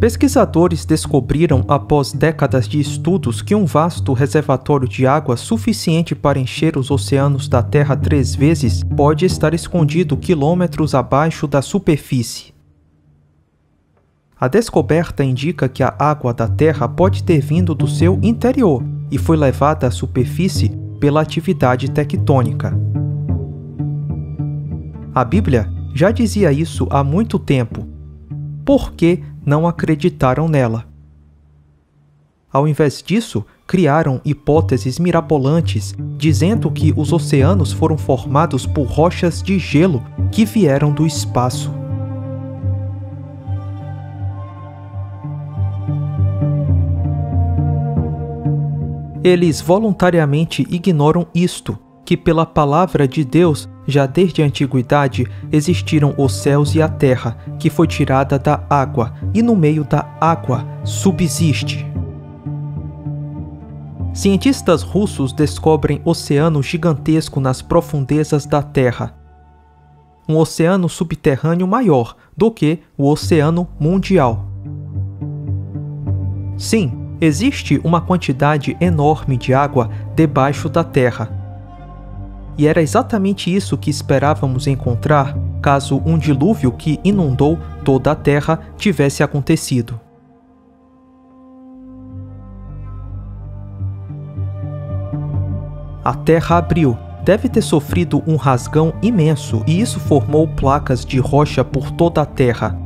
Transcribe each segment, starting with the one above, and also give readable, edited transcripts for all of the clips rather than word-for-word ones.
Pesquisadores descobriram após décadas de estudos que um vasto reservatório de água suficiente para encher os oceanos da Terra 3 vezes pode estar escondido quilômetros abaixo da superfície. A descoberta indica que a água da Terra pode ter vindo do seu interior e foi levada à superfície pela atividade tectônica. A Bíblia já dizia isso há muito tempo. Por que não acreditaram nela? Ao invés disso, criaram hipóteses mirabolantes, dizendo que os oceanos foram formados por rochas de gelo que vieram do espaço. Eles voluntariamente ignoram isto, que pela palavra de Deus, já desde a antiguidade, existiram os céus e a terra, que foi tirada da água, e no meio da água subsiste. Cientistas russos descobrem oceano gigantesco nas profundezas da Terra. Um oceano subterrâneo maior do que o Oceano Mundial. Sim, existe uma quantidade enorme de água debaixo da Terra. E era exatamente isso que esperávamos encontrar caso um dilúvio que inundou toda a Terra tivesse acontecido. A Terra abriu, deve ter sofrido um rasgão imenso e isso formou placas de rocha por toda a Terra.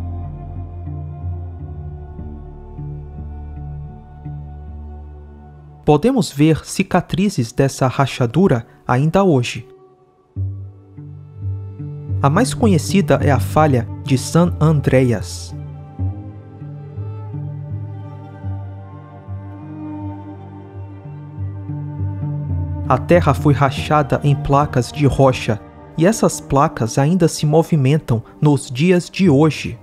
Podemos ver cicatrizes dessa rachadura ainda hoje. A mais conhecida é a falha de San Andreas. A Terra foi rachada em placas de rocha, e essas placas ainda se movimentam nos dias de hoje.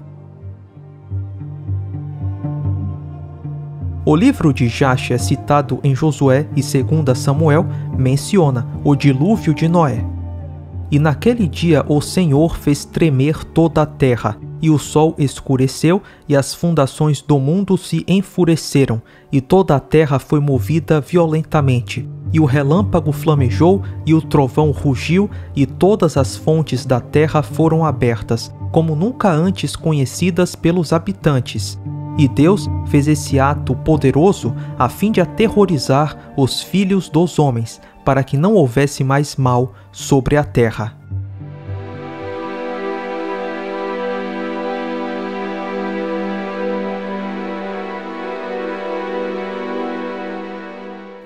O livro de Jasher, citado em Josué e 2 Samuel, menciona o dilúvio de Noé. E naquele dia o Senhor fez tremer toda a terra, e o sol escureceu, e as fundações do mundo se enfureceram, e toda a terra foi movida violentamente. E o relâmpago flamejou, e o trovão rugiu, e todas as fontes da terra foram abertas, como nunca antes conhecidas pelos habitantes. E Deus fez esse ato poderoso a fim de aterrorizar os filhos dos homens, para que não houvesse mais mal sobre a terra.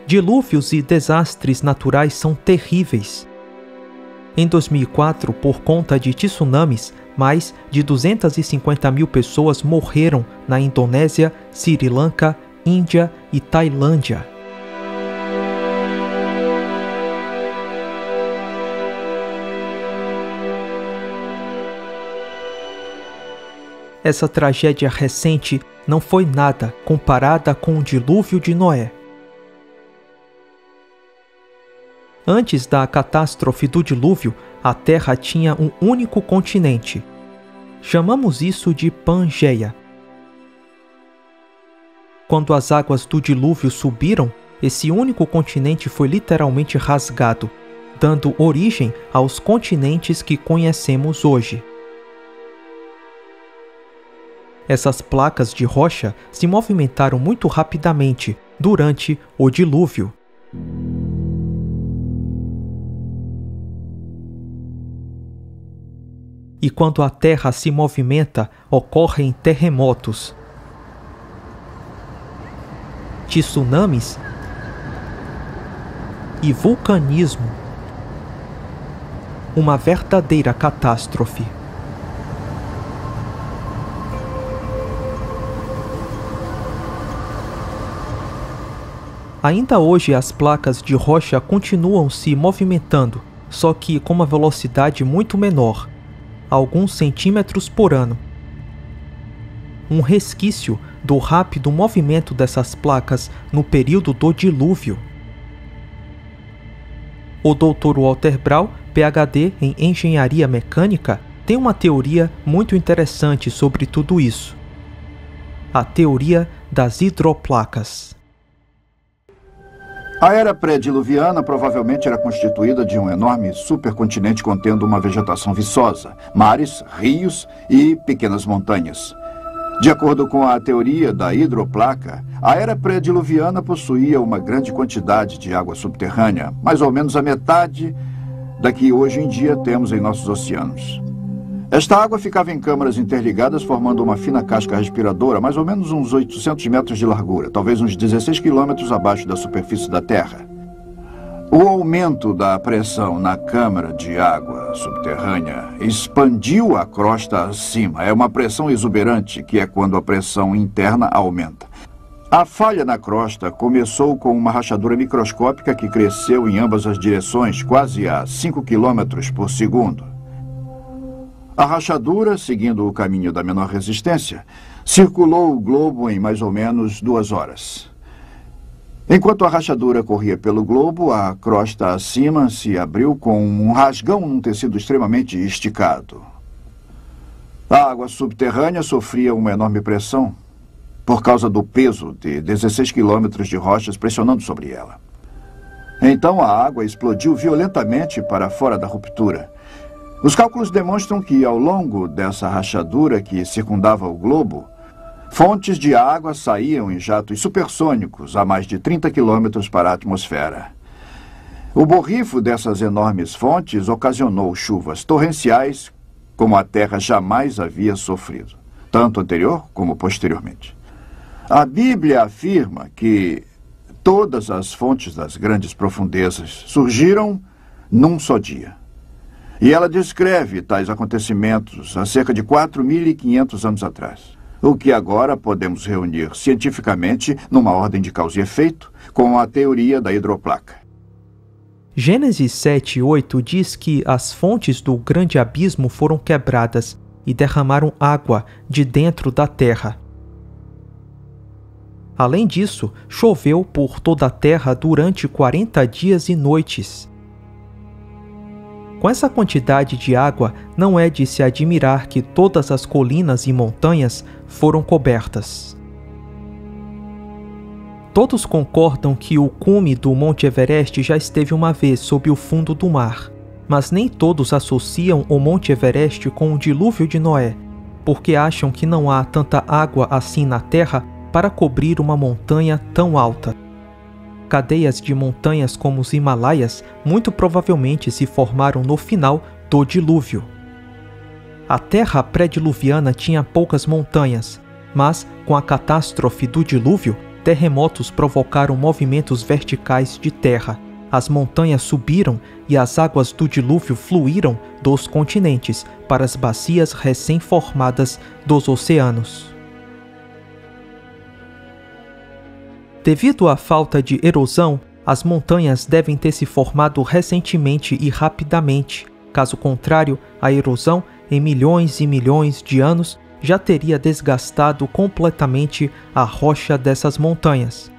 Dilúvios e desastres naturais são terríveis. Em 2004, por conta de tsunamis, mais de 250 mil pessoas morreram na Indonésia, Sri Lanka, Índia e Tailândia. Essa tragédia recente não foi nada comparada com o dilúvio de Noé. Antes da catástrofe do dilúvio, a Terra tinha um único continente. Chamamos isso de Pangeia. Quando as águas do dilúvio subiram, esse único continente foi literalmente rasgado, dando origem aos continentes que conhecemos hoje. Essas placas de rocha se movimentaram muito rapidamente durante o dilúvio. E quando a Terra se movimenta, ocorrem terremotos, tsunamis e vulcanismo. Uma verdadeira catástrofe. Ainda hoje as placas de rocha continuam se movimentando, só que com uma velocidade muito menor. Alguns centímetros por ano. Um resquício do rápido movimento dessas placas no período do dilúvio. O Dr. Walter Braun, PhD em Engenharia Mecânica, tem uma teoria muito interessante sobre tudo isso. a teoria das hidroplacas. A era pré-diluviana provavelmente era constituída de um enorme supercontinente contendo uma vegetação viçosa, mares, rios e pequenas montanhas. De acordo com a teoria da hidroplaca, a era pré-diluviana possuía uma grande quantidade de água subterrânea, mais ou menos a metade da que hoje em dia temos em nossos oceanos. Esta água ficava em câmaras interligadas, formando uma fina casca respiradora, mais ou menos uns 800 metros de largura, talvez uns 16 quilômetros abaixo da superfície da Terra. O aumento da pressão na câmara de água subterrânea expandiu a crosta acima. É uma pressão exuberante, que é quando a pressão interna aumenta. A falha na crosta começou com uma rachadura microscópica que cresceu em ambas as direções, quase a 5 quilômetros por segundo. A rachadura, seguindo o caminho da menor resistência, circulou o globo em mais ou menos 2 horas. Enquanto a rachadura corria pelo globo, a crosta acima se abriu com um rasgão num tecido extremamente esticado. A água subterrânea sofria uma enorme pressão por causa do peso de 16 quilômetros de rochas pressionando sobre ela. Então a água explodiu violentamente para fora da ruptura. Os cálculos demonstram que, ao longo dessa rachadura que circundava o globo, fontes de água saíam em jatos supersônicos a mais de 30 quilômetros para a atmosfera. O borrifo dessas enormes fontes ocasionou chuvas torrenciais como a Terra jamais havia sofrido, tanto anterior como posteriormente. A Bíblia afirma que todas as fontes das grandes profundezas surgiram num só dia. E ela descreve tais acontecimentos há cerca de 4.500 anos atrás, o que agora podemos reunir cientificamente numa ordem de causa e efeito com a teoria da hidroplaca. Gênesis 7:8 diz que as fontes do grande abismo foram quebradas e derramaram água de dentro da terra. Além disso, choveu por toda a terra durante 40 dias e noites. Com essa quantidade de água, não é de se admirar que todas as colinas e montanhas foram cobertas. Todos concordam que o cume do Monte Everest já esteve uma vez sob o fundo do mar, mas nem todos associam o Monte Everest com o dilúvio de Noé, porque acham que não há tanta água assim na Terra para cobrir uma montanha tão alta. Cadeias de montanhas como os Himalaias muito provavelmente se formaram no final do dilúvio. A Terra pré-diluviana tinha poucas montanhas, mas com a catástrofe do dilúvio, terremotos provocaram movimentos verticais de terra. As montanhas subiram e as águas do dilúvio fluíram dos continentes para as bacias recém-formadas dos oceanos. Devido à falta de erosão, as montanhas devem ter se formado recentemente e rapidamente. Caso contrário, a erosão, em milhões e milhões de anos, já teria desgastado completamente a rocha dessas montanhas.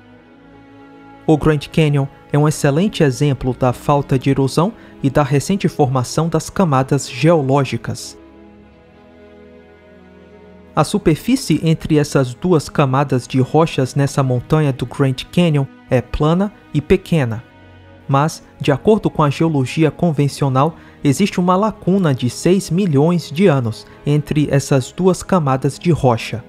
O Grand Canyon é um excelente exemplo da falta de erosão e da recente formação das camadas geológicas. A superfície entre essas duas camadas de rochas nessa montanha do Grand Canyon é plana e pequena. Mas, de acordo com a geologia convencional, existe uma lacuna de 6 milhões de anos entre essas duas camadas de rocha.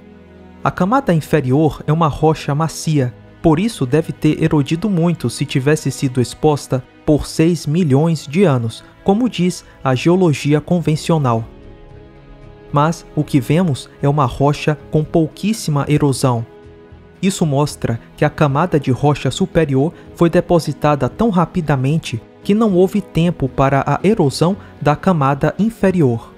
A camada inferior é uma rocha macia, por isso deve ter erodido muito se tivesse sido exposta por 6 milhões de anos, como diz a geologia convencional. Mas o que vemos é uma rocha com pouquíssima erosão. Isso mostra que a camada de rocha superior foi depositada tão rapidamente que não houve tempo para a erosão da camada inferior.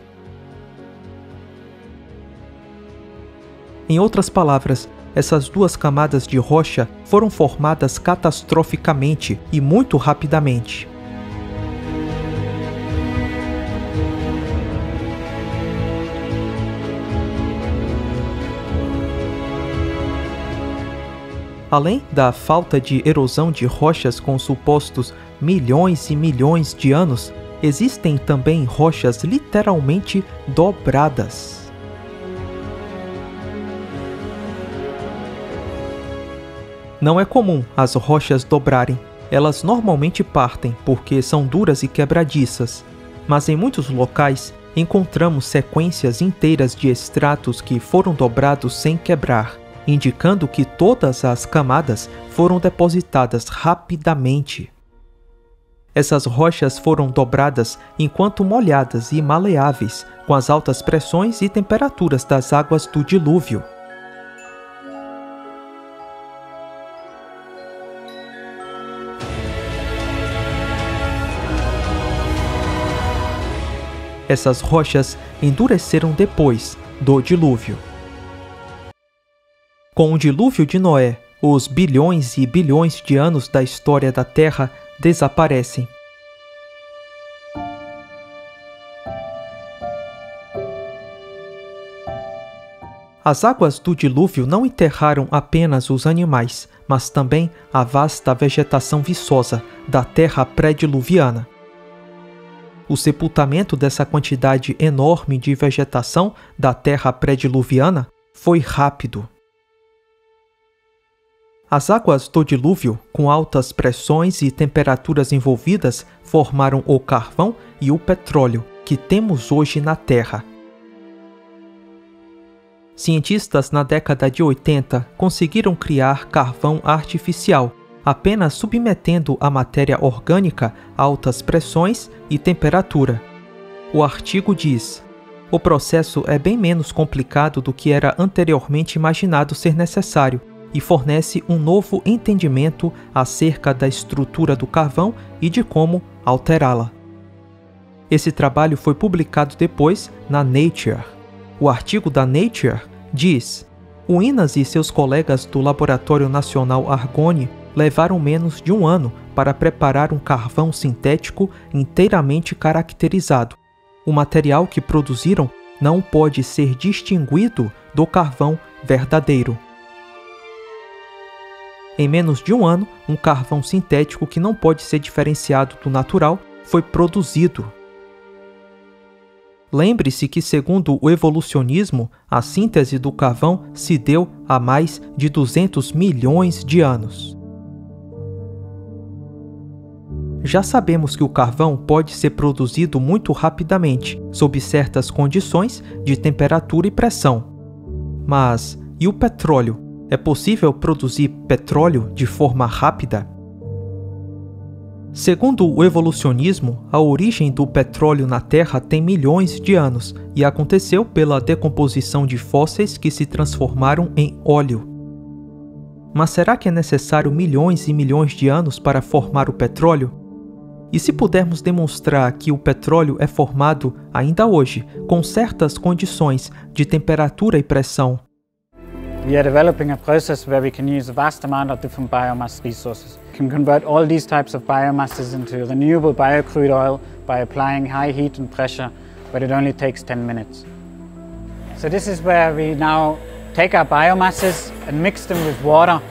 Em outras palavras, essas duas camadas de rocha foram formadas catastroficamente e muito rapidamente. Além da falta de erosão de rochas com supostos milhões e milhões de anos, existem também rochas literalmente dobradas. Não é comum as rochas dobrarem. Elas normalmente partem porque são duras e quebradiças. Mas em muitos locais, encontramos sequências inteiras de estratos que foram dobrados sem quebrar, indicando que todas as camadas foram depositadas rapidamente. Essas rochas foram dobradas enquanto molhadas e maleáveis, com as altas pressões e temperaturas das águas do dilúvio. Essas rochas endureceram depois do dilúvio. Com o dilúvio de Noé, os bilhões e bilhões de anos da história da Terra desaparecem. As águas do dilúvio não enterraram apenas os animais, mas também a vasta vegetação viçosa da terra pré-diluviana. O sepultamento dessa quantidade enorme de vegetação da terra pré-diluviana foi rápido. As águas do dilúvio, com altas pressões e temperaturas envolvidas, formaram o carvão e o petróleo que temos hoje na Terra. Cientistas na década de 80 conseguiram criar carvão artificial, apenas submetendo a matéria orgânica a altas pressões e temperatura. O artigo diz: o processo é bem menos complicado do que era anteriormente imaginado ser necessário e fornece um novo entendimento acerca da estrutura do carvão e de como alterá-la. Esse trabalho foi publicado depois na Nature. O artigo da Nature diz: o Innas e seus colegas do Laboratório Nacional Argonne levaram menos de um ano para preparar um carvão sintético inteiramente caracterizado. O material que produziram não pode ser distinguido do carvão verdadeiro. Em menos de um ano, um carvão sintético que não pode ser diferenciado do natural foi produzido. Lembre-se que, segundo o evolucionismo, a síntese do carvão se deu há mais de 200 milhões de anos. Já sabemos que o carvão pode ser produzido muito rapidamente, sob certas condições de temperatura e pressão. Mas, e o petróleo? É possível produzir petróleo de forma rápida? Segundo o evolucionismo, a origem do petróleo na Terra tem milhões de anos e aconteceu pela decomposição de fósseis que se transformaram em óleo. Mas será que é necessário milhões e milhões de anos para formar o petróleo? E se pudermos demonstrar que o petróleo é formado ainda hoje, com certas condições de temperatura e pressão? We are developing a process where we can use a vast amount of different biomass resources. We can convert all these types of biomasses into renewable biocrude oil by applying high heat and pressure, but it only takes 10 minutes. So this is where we now take our biomasses and mix them with water.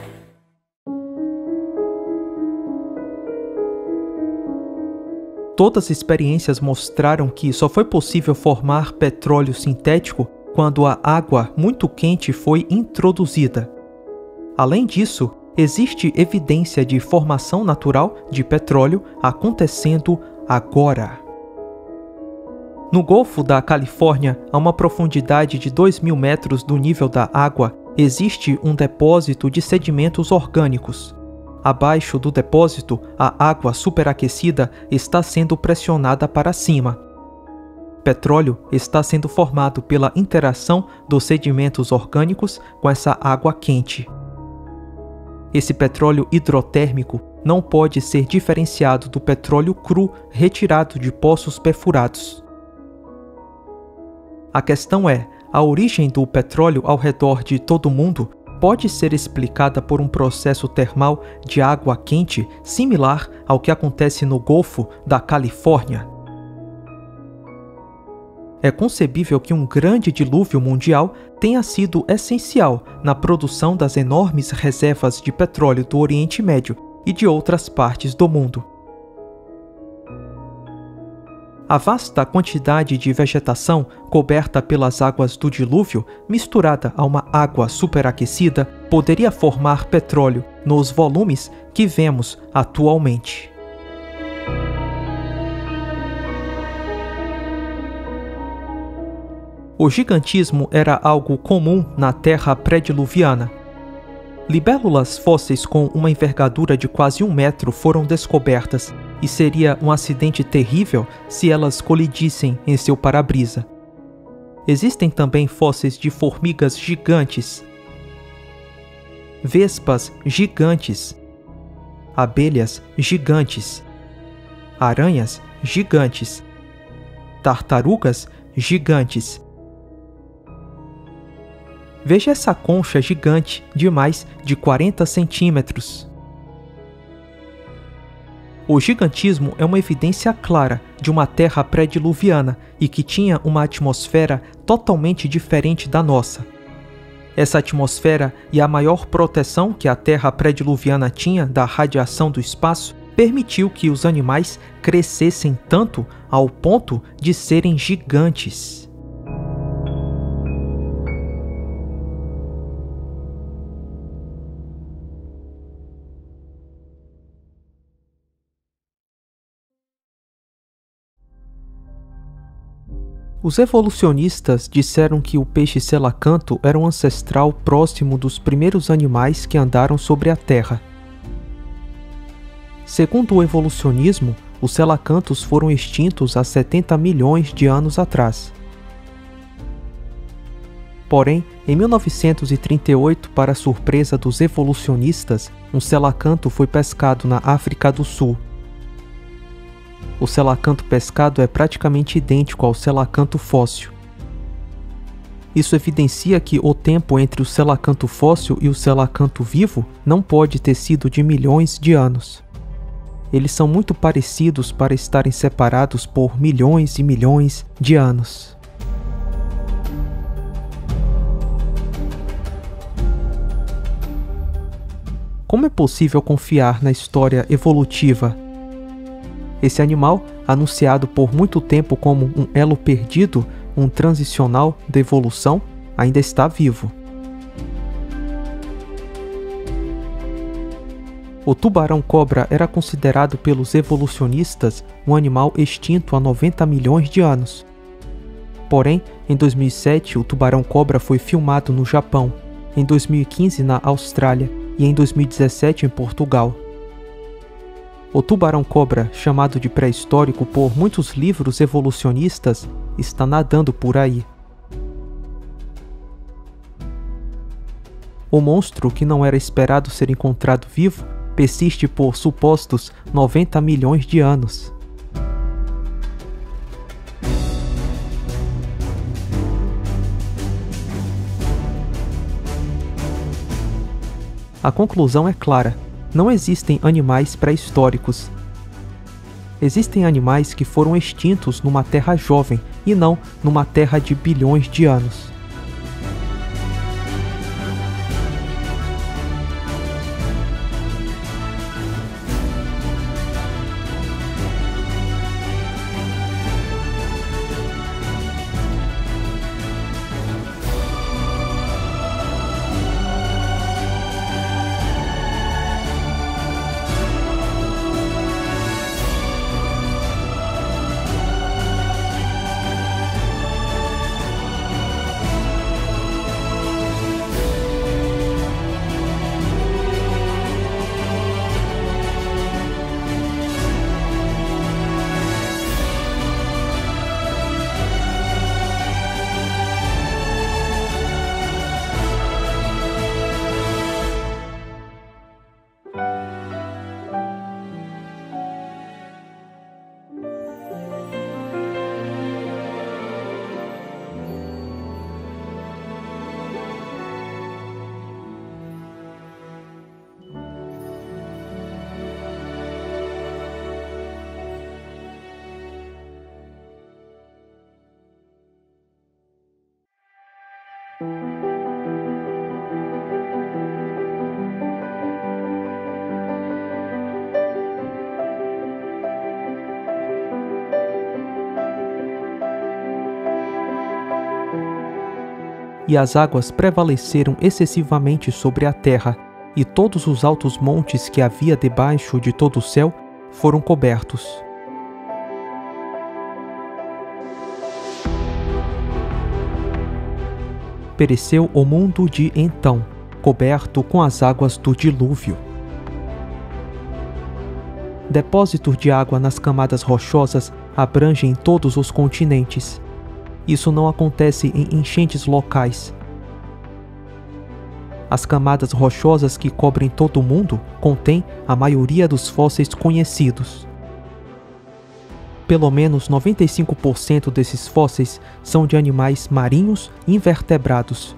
Todas as experiências mostraram que só foi possível formar petróleo sintético quando a água muito quente foi introduzida. Além disso, existe evidência de formação natural de petróleo acontecendo agora. No Golfo da Califórnia, a uma profundidade de 2.000 metros do nível da água, existe um depósito de sedimentos orgânicos. Abaixo do depósito, a água superaquecida está sendo pressionada para cima. Petróleo está sendo formado pela interação dos sedimentos orgânicos com essa água quente. Esse petróleo hidrotérmico não pode ser diferenciado do petróleo cru retirado de poços perfurados. A questão é, a origem do petróleo ao redor de todo o mundo pode ser explicada por um processo termal de água quente similar ao que acontece no Golfo da Califórnia. É concebível que um grande dilúvio mundial tenha sido essencial na produção das enormes reservas de petróleo do Oriente Médio e de outras partes do mundo. A vasta quantidade de vegetação coberta pelas águas do dilúvio, misturada a uma água superaquecida, poderia formar petróleo nos volumes que vemos atualmente. O gigantismo era algo comum na Terra pré-diluviana. Libélulas fósseis com uma envergadura de quase 1 metro foram descobertas, e seria um acidente terrível se elas colidissem em seu para-brisa. Existem também fósseis de formigas gigantes, vespas gigantes, abelhas gigantes, aranhas gigantes, tartarugas gigantes. Veja essa concha gigante de mais de 40 centímetros. O gigantismo é uma evidência clara de uma Terra pré-diluviana e que tinha uma atmosfera totalmente diferente da nossa. Essa atmosfera e a maior proteção que a Terra pré-diluviana tinha da radiação do espaço permitiu que os animais crescessem tanto ao ponto de serem gigantes. Os evolucionistas disseram que o peixe selacanto era um ancestral próximo dos primeiros animais que andaram sobre a Terra. Segundo o evolucionismo, os selacantos foram extintos há 70 milhões de anos atrás. Porém, em 1938, para surpresa dos evolucionistas, um selacanto foi pescado na África do Sul. O selacanto pescado é praticamente idêntico ao selacanto fóssil. Isso evidencia que o tempo entre o selacanto fóssil e o selacanto vivo não pode ter sido de milhões de anos. Eles são muito parecidos para estarem separados por milhões e milhões de anos. Como é possível confiar na história evolutiva? Esse animal, anunciado por muito tempo como um elo perdido, um transicional da evolução, ainda está vivo. O tubarão-cobra era considerado pelos evolucionistas um animal extinto há 90 milhões de anos. Porém, em 2007, o tubarão-cobra foi filmado no Japão, em 2015 na Austrália e em 2017 em Portugal. O tubarão-cobra, chamado de pré-histórico por muitos livros evolucionistas, está nadando por aí. O monstro, que não era esperado ser encontrado vivo, persiste por supostos 90 milhões de anos. A conclusão é clara. Não existem animais pré-históricos. Existem animais que foram extintos numa terra jovem e não numa terra de bilhões de anos. e as águas prevaleceram excessivamente sobre a terra, e todos os altos montes que havia debaixo de todo o céu foram cobertos. Pereceu o mundo de então, coberto com as águas do dilúvio. Depósitos de água nas camadas rochosas abrangem todos os continentes. Isso não acontece em enchentes locais. As camadas rochosas que cobrem todo o mundo contêm a maioria dos fósseis conhecidos. Pelo menos 95% desses fósseis são de animais marinhos invertebrados.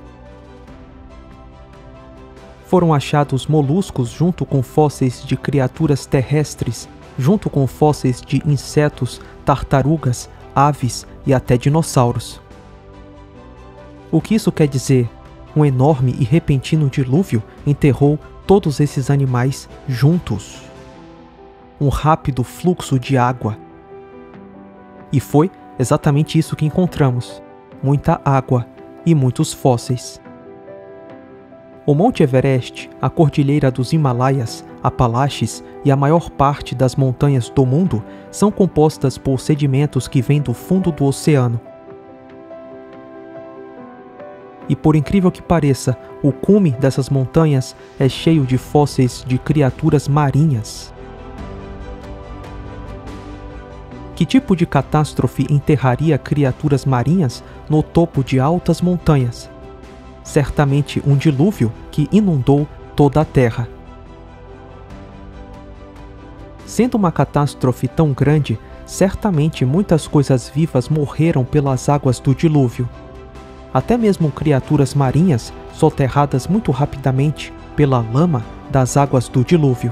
Foram achados moluscos junto com fósseis de criaturas terrestres, junto com fósseis de insetos, tartarugas, aves e até dinossauros. O que isso quer dizer? Um enorme e repentino dilúvio enterrou todos esses animais juntos. Um rápido fluxo de água. E foi exatamente isso que encontramos: muita água e muitos fósseis. O Monte Everest, a Cordilheira dos Himalaias, Apalaches e a maior parte das montanhas do mundo são compostas por sedimentos que vêm do fundo do oceano. E por incrível que pareça, o cume dessas montanhas é cheio de fósseis de criaturas marinhas. Que tipo de catástrofe enterraria criaturas marinhas no topo de altas montanhas? Certamente um dilúvio que inundou toda a Terra. Sendo uma catástrofe tão grande, certamente muitas coisas vivas morreram pelas águas do dilúvio. Até mesmo criaturas marinhas soterradas muito rapidamente pela lama das águas do dilúvio.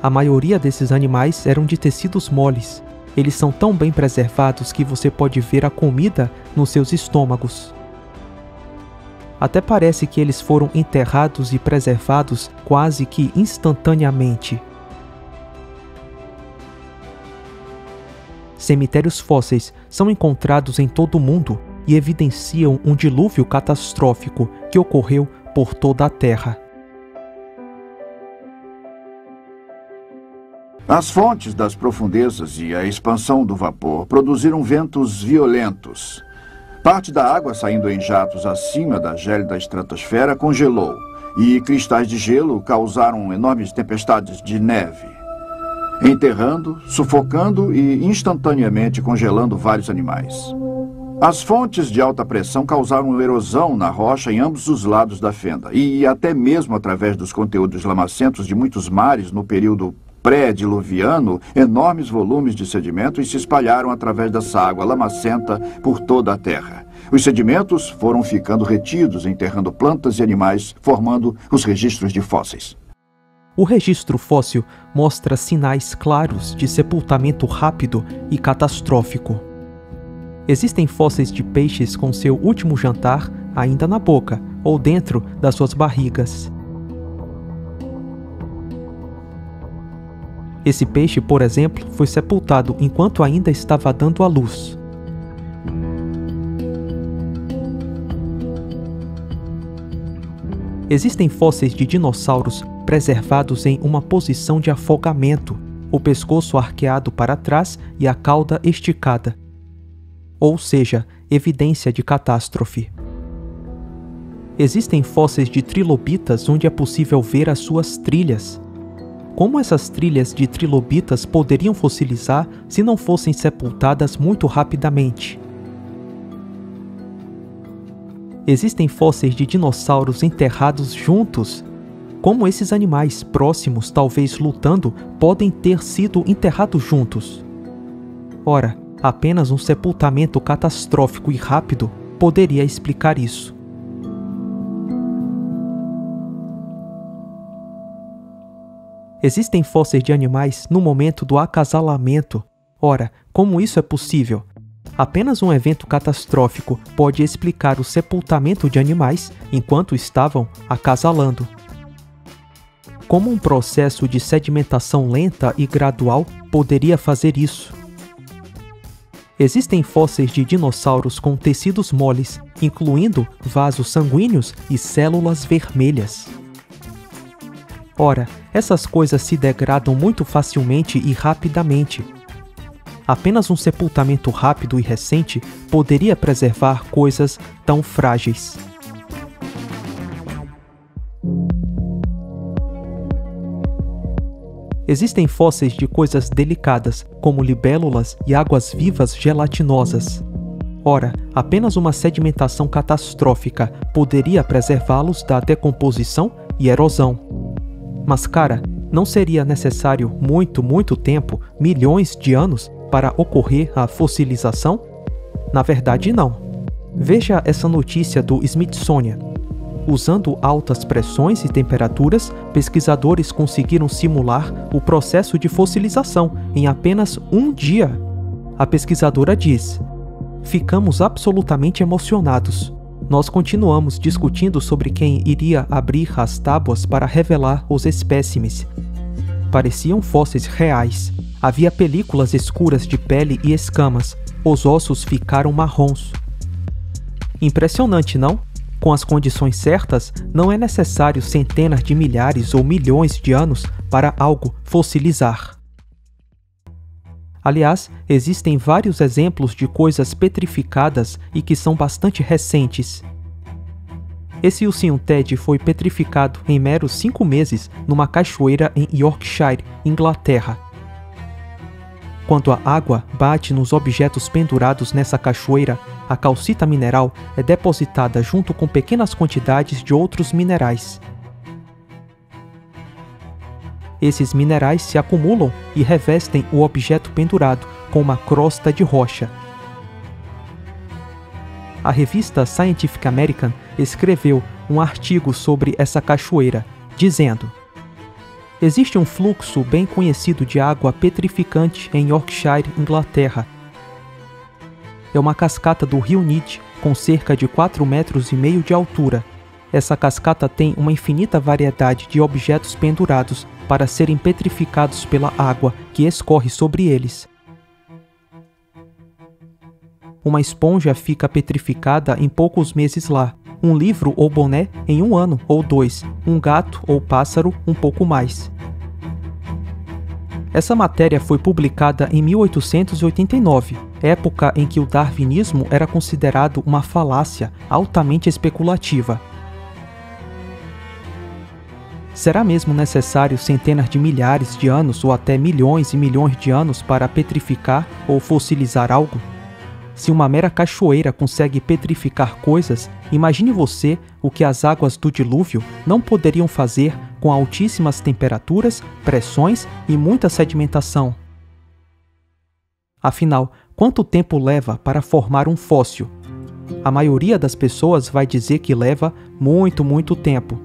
A maioria desses animais eram de tecidos moles. Eles são tão bem preservados que você pode ver a comida nos seus estômagos. Até parece que eles foram enterrados e preservados quase que instantaneamente. Cemitérios fósseis são encontrados em todo o mundo e evidenciam um dilúvio catastrófico que ocorreu por toda a Terra. As fontes das profundezas e a expansão do vapor produziram ventos violentos. Parte da água saindo em jatos acima da gélida estratosfera congelou, e cristais de gelo causaram enormes tempestades de neve, enterrando, sufocando e instantaneamente congelando vários animais. As fontes de alta pressão causaram erosão na rocha em ambos os lados da fenda, e até mesmo através dos conteúdos lamacentos de muitos mares no período pré-diluviano, enormes volumes de sedimentos se espalharam através dessa água lamacenta por toda a Terra. Os sedimentos foram ficando retidos, enterrando plantas e animais, formando os registros de fósseis. O registro fóssil mostra sinais claros de sepultamento rápido e catastrófico. Existem fósseis de peixes com seu último jantar ainda na boca ou dentro das suas barrigas. Esse peixe, por exemplo, foi sepultado enquanto ainda estava dando à luz. Existem fósseis de dinossauros preservados em uma posição de afogamento, o pescoço arqueado para trás e a cauda esticada. Ou seja, evidência de catástrofe. Existem fósseis de trilobitas onde é possível ver as suas trilhas. Como essas trilhas de trilobitas poderiam fossilizar se não fossem sepultadas muito rapidamente? Existem fósseis de dinossauros enterrados juntos. Como esses animais próximos, talvez lutando, podem ter sido enterrados juntos? Ora, apenas um sepultamento catastrófico e rápido poderia explicar isso. Existem fósseis de animais no momento do acasalamento. Ora, como isso é possível? Apenas um evento catastrófico pode explicar o sepultamento de animais enquanto estavam acasalando. Como um processo de sedimentação lenta e gradual poderia fazer isso? Existem fósseis de dinossauros com tecidos moles, incluindo vasos sanguíneos e células vermelhas. Ora, essas coisas se degradam muito facilmente e rapidamente. Apenas um sepultamento rápido e recente poderia preservar coisas tão frágeis. Existem fósseis de coisas delicadas, como libélulas e águas-vivas gelatinosas. Ora, apenas uma sedimentação catastrófica poderia preservá-los da decomposição e erosão. Mas, cara, não seria necessário muito tempo, milhões de anos, para ocorrer a fossilização? Na verdade, não. Veja essa notícia do Smithsonian. Usando altas pressões e temperaturas, pesquisadores conseguiram simular o processo de fossilização em apenas um dia. A pesquisadora diz: "Ficamos absolutamente emocionados. Nós continuamos discutindo sobre quem iria abrir as tábuas para revelar os espécimes. Pareciam fósseis reais. Havia películas escuras de pele e escamas. Os ossos ficaram marrons." Impressionante, não? Com as condições certas, não é necessário centenas de milhares ou milhões de anos para algo fossilizar. Aliás, existem vários exemplos de coisas petrificadas e que são bastante recentes. Esse ursinho Ted foi petrificado em meros 5 meses numa cachoeira em Yorkshire, Inglaterra. Quando a água bate nos objetos pendurados nessa cachoeira, a calcita mineral é depositada junto com pequenas quantidades de outros minerais. Esses minerais se acumulam e revestem o objeto pendurado com uma crosta de rocha. A revista Scientific American escreveu um artigo sobre essa cachoeira, dizendo: "Existe um fluxo bem conhecido de água petrificante em Yorkshire, Inglaterra. É uma cascata do rio Nid, com cerca de 4,5 metros de altura. Essa cascata tem uma infinita variedade de objetos pendurados para serem petrificados pela água que escorre sobre eles. Uma esponja fica petrificada em poucos meses lá, um livro ou boné em 1 ano ou 2, um gato ou pássaro um pouco mais." Essa matéria foi publicada em 1889, época em que o darwinismo era considerado uma falácia altamente especulativa. Será mesmo necessário centenas de milhares de anos ou até milhões e milhões de anos para petrificar ou fossilizar algo? Se uma mera cachoeira consegue petrificar coisas, imagine você o que as águas do dilúvio não poderiam fazer com altíssimas temperaturas, pressões e muita sedimentação. Afinal, quanto tempo leva para formar um fóssil? A maioria das pessoas vai dizer que leva muito tempo.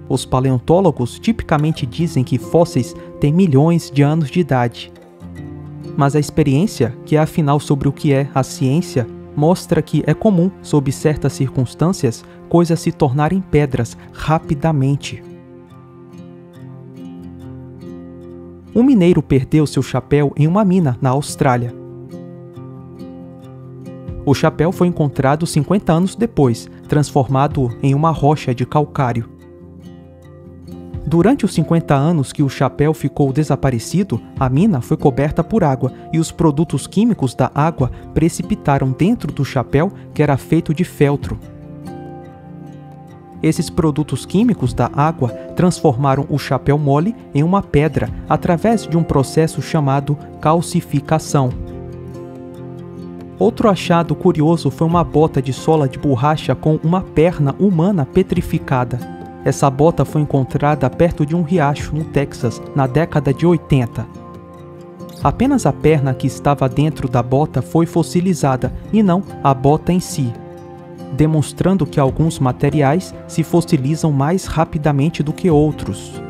Os paleontólogos tipicamente dizem que fósseis têm milhões de anos de idade. Mas a experiência, que é afinal sobre o que é a ciência, mostra que é comum, sob certas circunstâncias, coisas se tornarem pedras rapidamente. Um mineiro perdeu seu chapéu em uma mina na Austrália. O chapéu foi encontrado 50 anos depois, transformado em uma rocha de calcário. Durante os 50 anos que o chapéu ficou desaparecido, a mina foi coberta por água e os produtos químicos da água precipitaram dentro do chapéu, que era feito de feltro. Esses produtos químicos da água transformaram o chapéu mole em uma pedra através de um processo chamado calcificação. Outro achado curioso foi uma bota de sola de borracha com uma perna humana petrificada. Essa bota foi encontrada perto de um riacho no Texas, na década de 80. Apenas a perna que estava dentro da bota foi fossilizada, e não a bota em si, demonstrando que alguns materiais se fossilizam mais rapidamente do que outros.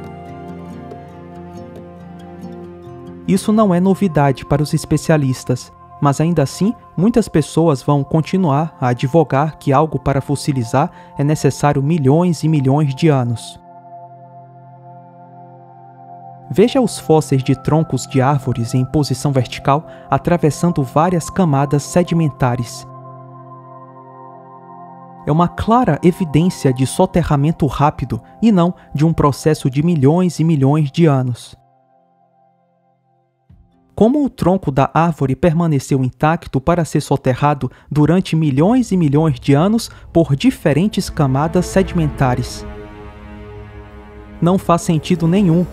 Isso não é novidade para os especialistas, mas ainda assim, muitas pessoas vão continuar a advogar que algo para fossilizar é necessário milhões e milhões de anos. Veja os fósseis de troncos de árvores em posição vertical atravessando várias camadas sedimentares. É uma clara evidência de soterramento rápido e não de um processo de milhões e milhões de anos. Como o tronco da árvore permaneceu intacto para ser soterrado durante milhões e milhões de anos por diferentes camadas sedimentares? Não faz sentido nenhum.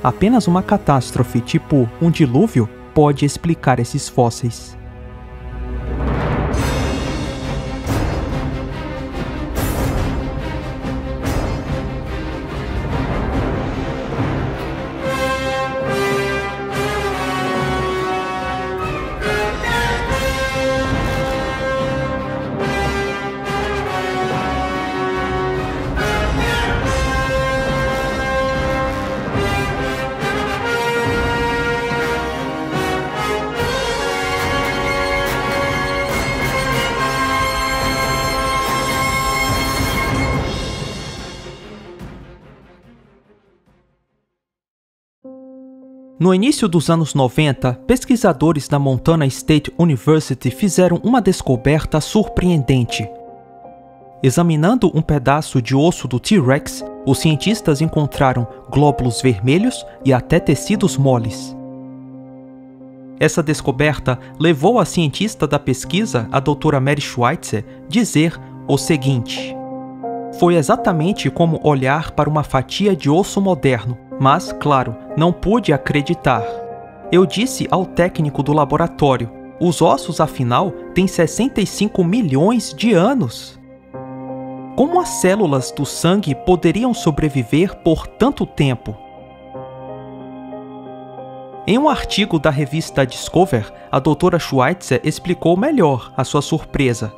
Apenas uma catástrofe, tipo um dilúvio, pode explicar esses fósseis. No início dos anos 90, pesquisadores da Montana State University fizeram uma descoberta surpreendente. Examinando um pedaço de osso do T-Rex, os cientistas encontraram glóbulos vermelhos e até tecidos moles. Essa descoberta levou a cientista da pesquisa, a doutora Mary Schweitzer, dizer o seguinte: foi exatamente como olhar para uma fatia de osso moderno, mas, claro, não pude acreditar. Eu disse ao técnico do laboratório: os ossos, afinal, têm 65 milhões de anos. Como as células do sangue poderiam sobreviver por tanto tempo? Em um artigo da revista Discover, a doutora Schweitzer explicou melhor a sua surpresa.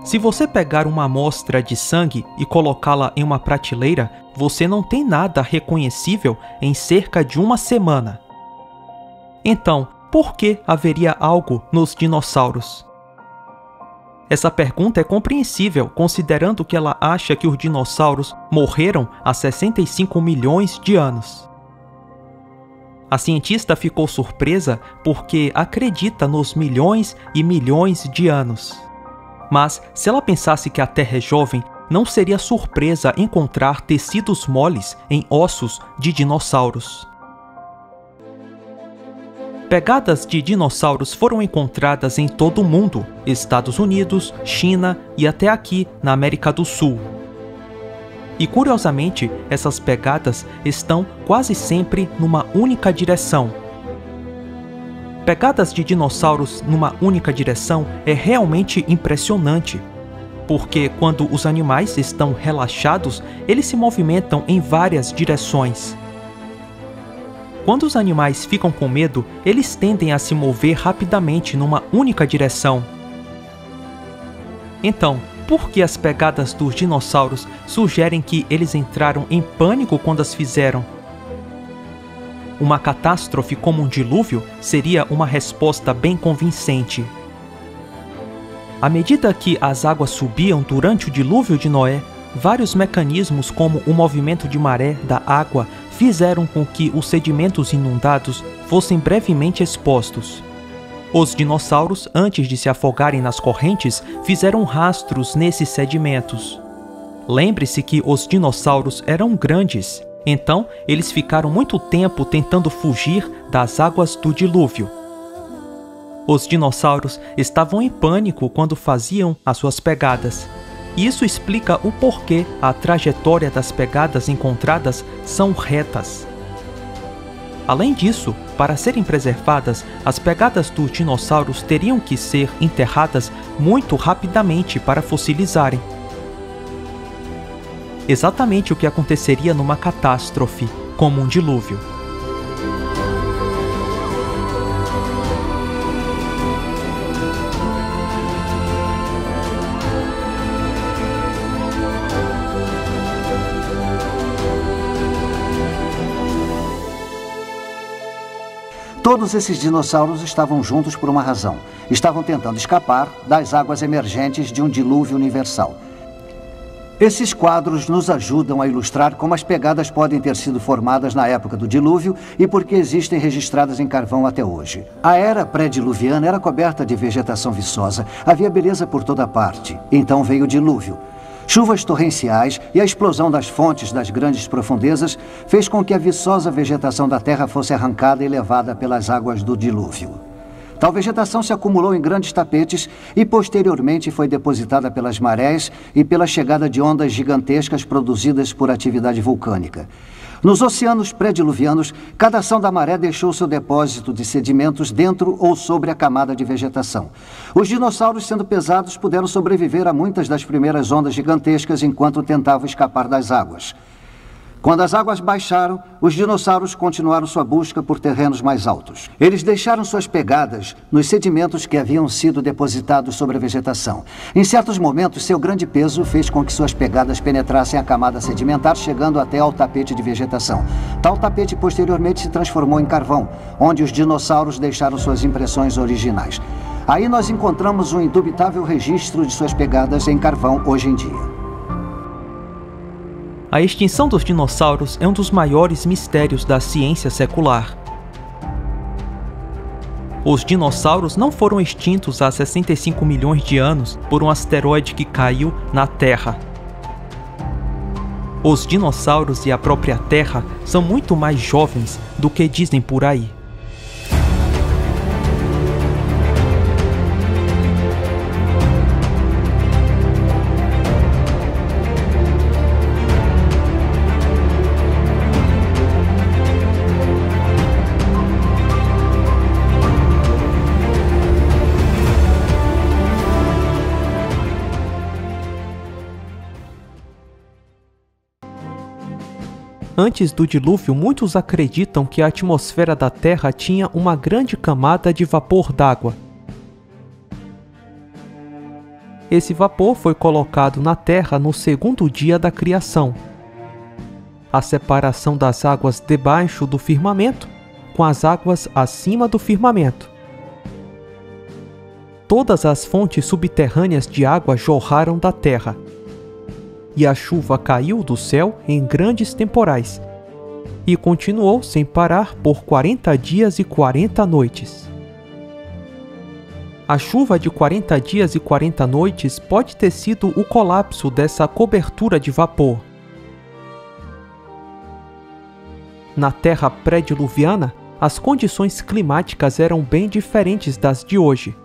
Se você pegar uma amostra de sangue e colocá-la em uma prateleira, você não tem nada reconhecível em cerca de uma semana. Então, por que haveria algo nos dinossauros? Essa pergunta é compreensível, considerando que ela acha que os dinossauros morreram há 65 milhões de anos. A cientista ficou surpresa porque acredita nos milhões e milhões de anos. Mas, se ela pensasse que a Terra é jovem, não seria surpresa encontrar tecidos moles em ossos de dinossauros. Pegadas de dinossauros foram encontradas em todo o mundo, Estados Unidos, China e até aqui na América do Sul. E curiosamente, essas pegadas estão quase sempre numa única direção. Pegadas de dinossauros numa única direção é realmente impressionante, porque quando os animais estão relaxados, eles se movimentam em várias direções. Quando os animais ficam com medo, eles tendem a se mover rapidamente numa única direção. Então, por que as pegadas dos dinossauros sugerem que eles entraram em pânico quando as fizeram? Uma catástrofe como um dilúvio seria uma resposta bem convincente. À medida que as águas subiam durante o dilúvio de Noé, vários mecanismos como o movimento de maré da água fizeram com que os sedimentos inundados fossem brevemente expostos. Os dinossauros, antes de se afogarem nas correntes, fizeram rastros nesses sedimentos. Lembre-se que os dinossauros eram grandes. Então, eles ficaram muito tempo tentando fugir das águas do dilúvio. Os dinossauros estavam em pânico quando faziam as suas pegadas. Isso explica o porquê a trajetória das pegadas encontradas são retas. Além disso, para serem preservadas, as pegadas dos dinossauros teriam que ser enterradas muito rapidamente para fossilizarem. Exatamente o que aconteceria numa catástrofe, como um dilúvio. Todos esses dinossauros estavam juntos por uma razão. Estavam tentando escapar das águas emergentes de um dilúvio universal. Esses quadros nos ajudam a ilustrar como as pegadas podem ter sido formadas na época do dilúvio e por que existem registradas em carvão até hoje. A era pré-diluviana era coberta de vegetação viçosa, havia beleza por toda parte. Então veio o dilúvio. Chuvas torrenciais e a explosão das fontes das grandes profundezas fez com que a viçosa vegetação da terra fosse arrancada e levada pelas águas do dilúvio. Tal vegetação se acumulou em grandes tapetes e posteriormente foi depositada pelas marés e pela chegada de ondas gigantescas produzidas por atividade vulcânica. Nos oceanos pré-diluvianos, cada ação da maré deixou seu depósito de sedimentos dentro ou sobre a camada de vegetação. Os dinossauros, sendo pesados, puderam sobreviver a muitas das primeiras ondas gigantescas enquanto tentavam escapar das águas. Quando as águas baixaram, os dinossauros continuaram sua busca por terrenos mais altos. Eles deixaram suas pegadas nos sedimentos que haviam sido depositados sobre a vegetação. Em certos momentos, seu grande peso fez com que suas pegadas penetrassem a camada sedimentar, chegando até ao tapete de vegetação. Tal tapete posteriormente se transformou em carvão, onde os dinossauros deixaram suas impressões originais. Aí nós encontramos um indubitável registro de suas pegadas em carvão hoje em dia. A extinção dos dinossauros é um dos maiores mistérios da ciência secular. Os dinossauros não foram extintos há 65 milhões de anos por um asteroide que caiu na Terra. Os dinossauros e a própria Terra são muito mais jovens do que dizem por aí. Antes do dilúvio, muitos acreditam que a atmosfera da Terra tinha uma grande camada de vapor d'água. Esse vapor foi colocado na Terra no segundo dia da criação. A separação das águas debaixo do firmamento com as águas acima do firmamento. Todas as fontes subterrâneas de água jorraram da terra. E a chuva caiu do céu em grandes temporais, e continuou sem parar por 40 dias e 40 noites. A chuva de 40 dias e 40 noites pode ter sido o colapso dessa cobertura de vapor. Na Terra pré-diluviana, as condições climáticas eram bem diferentes das de hoje.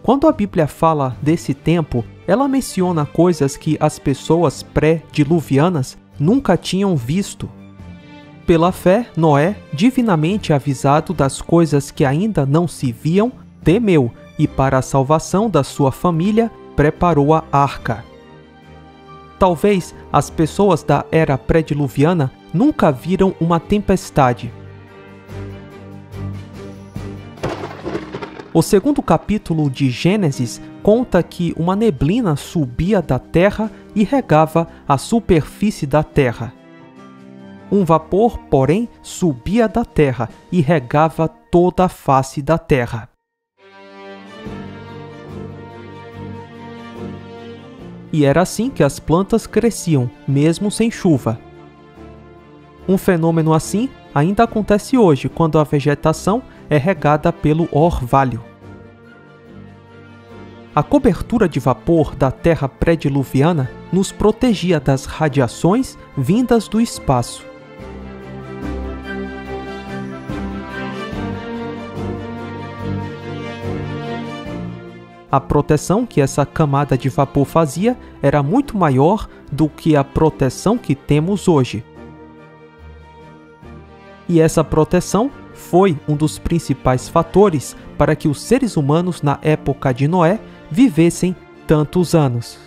Quando a Bíblia fala desse tempo, ela menciona coisas que as pessoas pré-diluvianas nunca tinham visto. Pela fé, Noé, divinamente avisado das coisas que ainda não se viam, temeu e, para a salvação da sua família, preparou a arca. Talvez as pessoas da era pré-diluviana nunca viram uma tempestade. O segundo capítulo de Gênesis conta que uma neblina subia da terra e regava a superfície da terra. Um vapor, porém, subia da terra e regava toda a face da terra. E era assim que as plantas cresciam, mesmo sem chuva. Um fenômeno assim ainda acontece hoje, quando a vegetação é regada pelo orvalho. A cobertura de vapor da Terra pré-diluviana nos protegia das radiações vindas do espaço. A proteção que essa camada de vapor fazia era muito maior do que a proteção que temos hoje. E essa proteção foi um dos principais fatores para que os seres humanos na época de Noé vivessem tantos anos.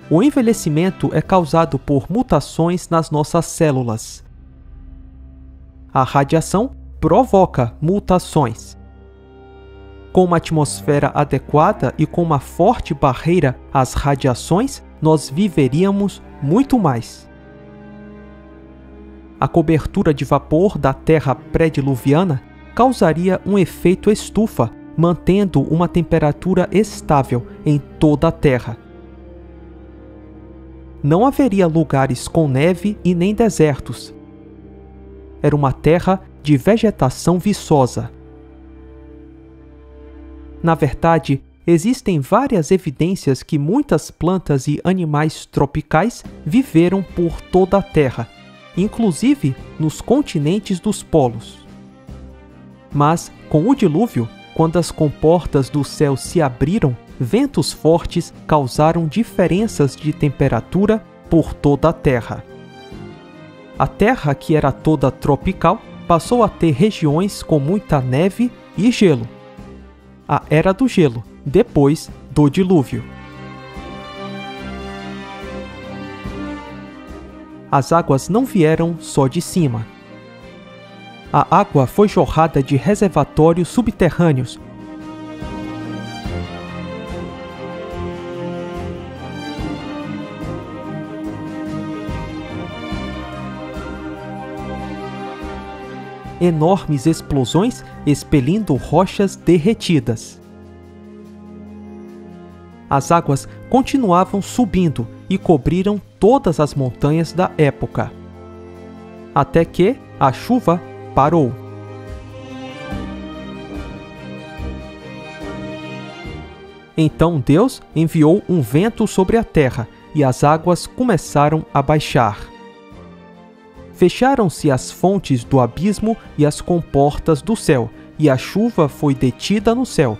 O envelhecimento é causado por mutações nas nossas células. A radiação provoca mutações. Com uma atmosfera adequada e com uma forte barreira às radiações, nós viveríamos muito mais. A cobertura de vapor da Terra pré-diluviana causaria um efeito estufa mantendo uma temperatura estável em toda a terra. Não haveria lugares com neve e nem desertos. Era uma terra de vegetação viçosa. Na verdade, existem várias evidências que muitas plantas e animais tropicais viveram por toda a Terra, inclusive nos continentes dos polos. Mas, com o dilúvio, quando as comportas do céu se abriram, ventos fortes causaram diferenças de temperatura por toda a Terra. A Terra, que era toda tropical, passou a ter regiões com muita neve e gelo. A Era do Gelo, depois do dilúvio. As águas não vieram só de cima. A água foi jorrada de reservatórios subterrâneos. Enormes explosões expelindo rochas derretidas. As águas continuavam subindo e cobriram todas as montanhas da época, até que a chuva parou. Então Deus enviou um vento sobre a terra e as águas começaram a baixar. Fecharam-se as fontes do abismo e as comportas do céu, e a chuva foi detida no céu.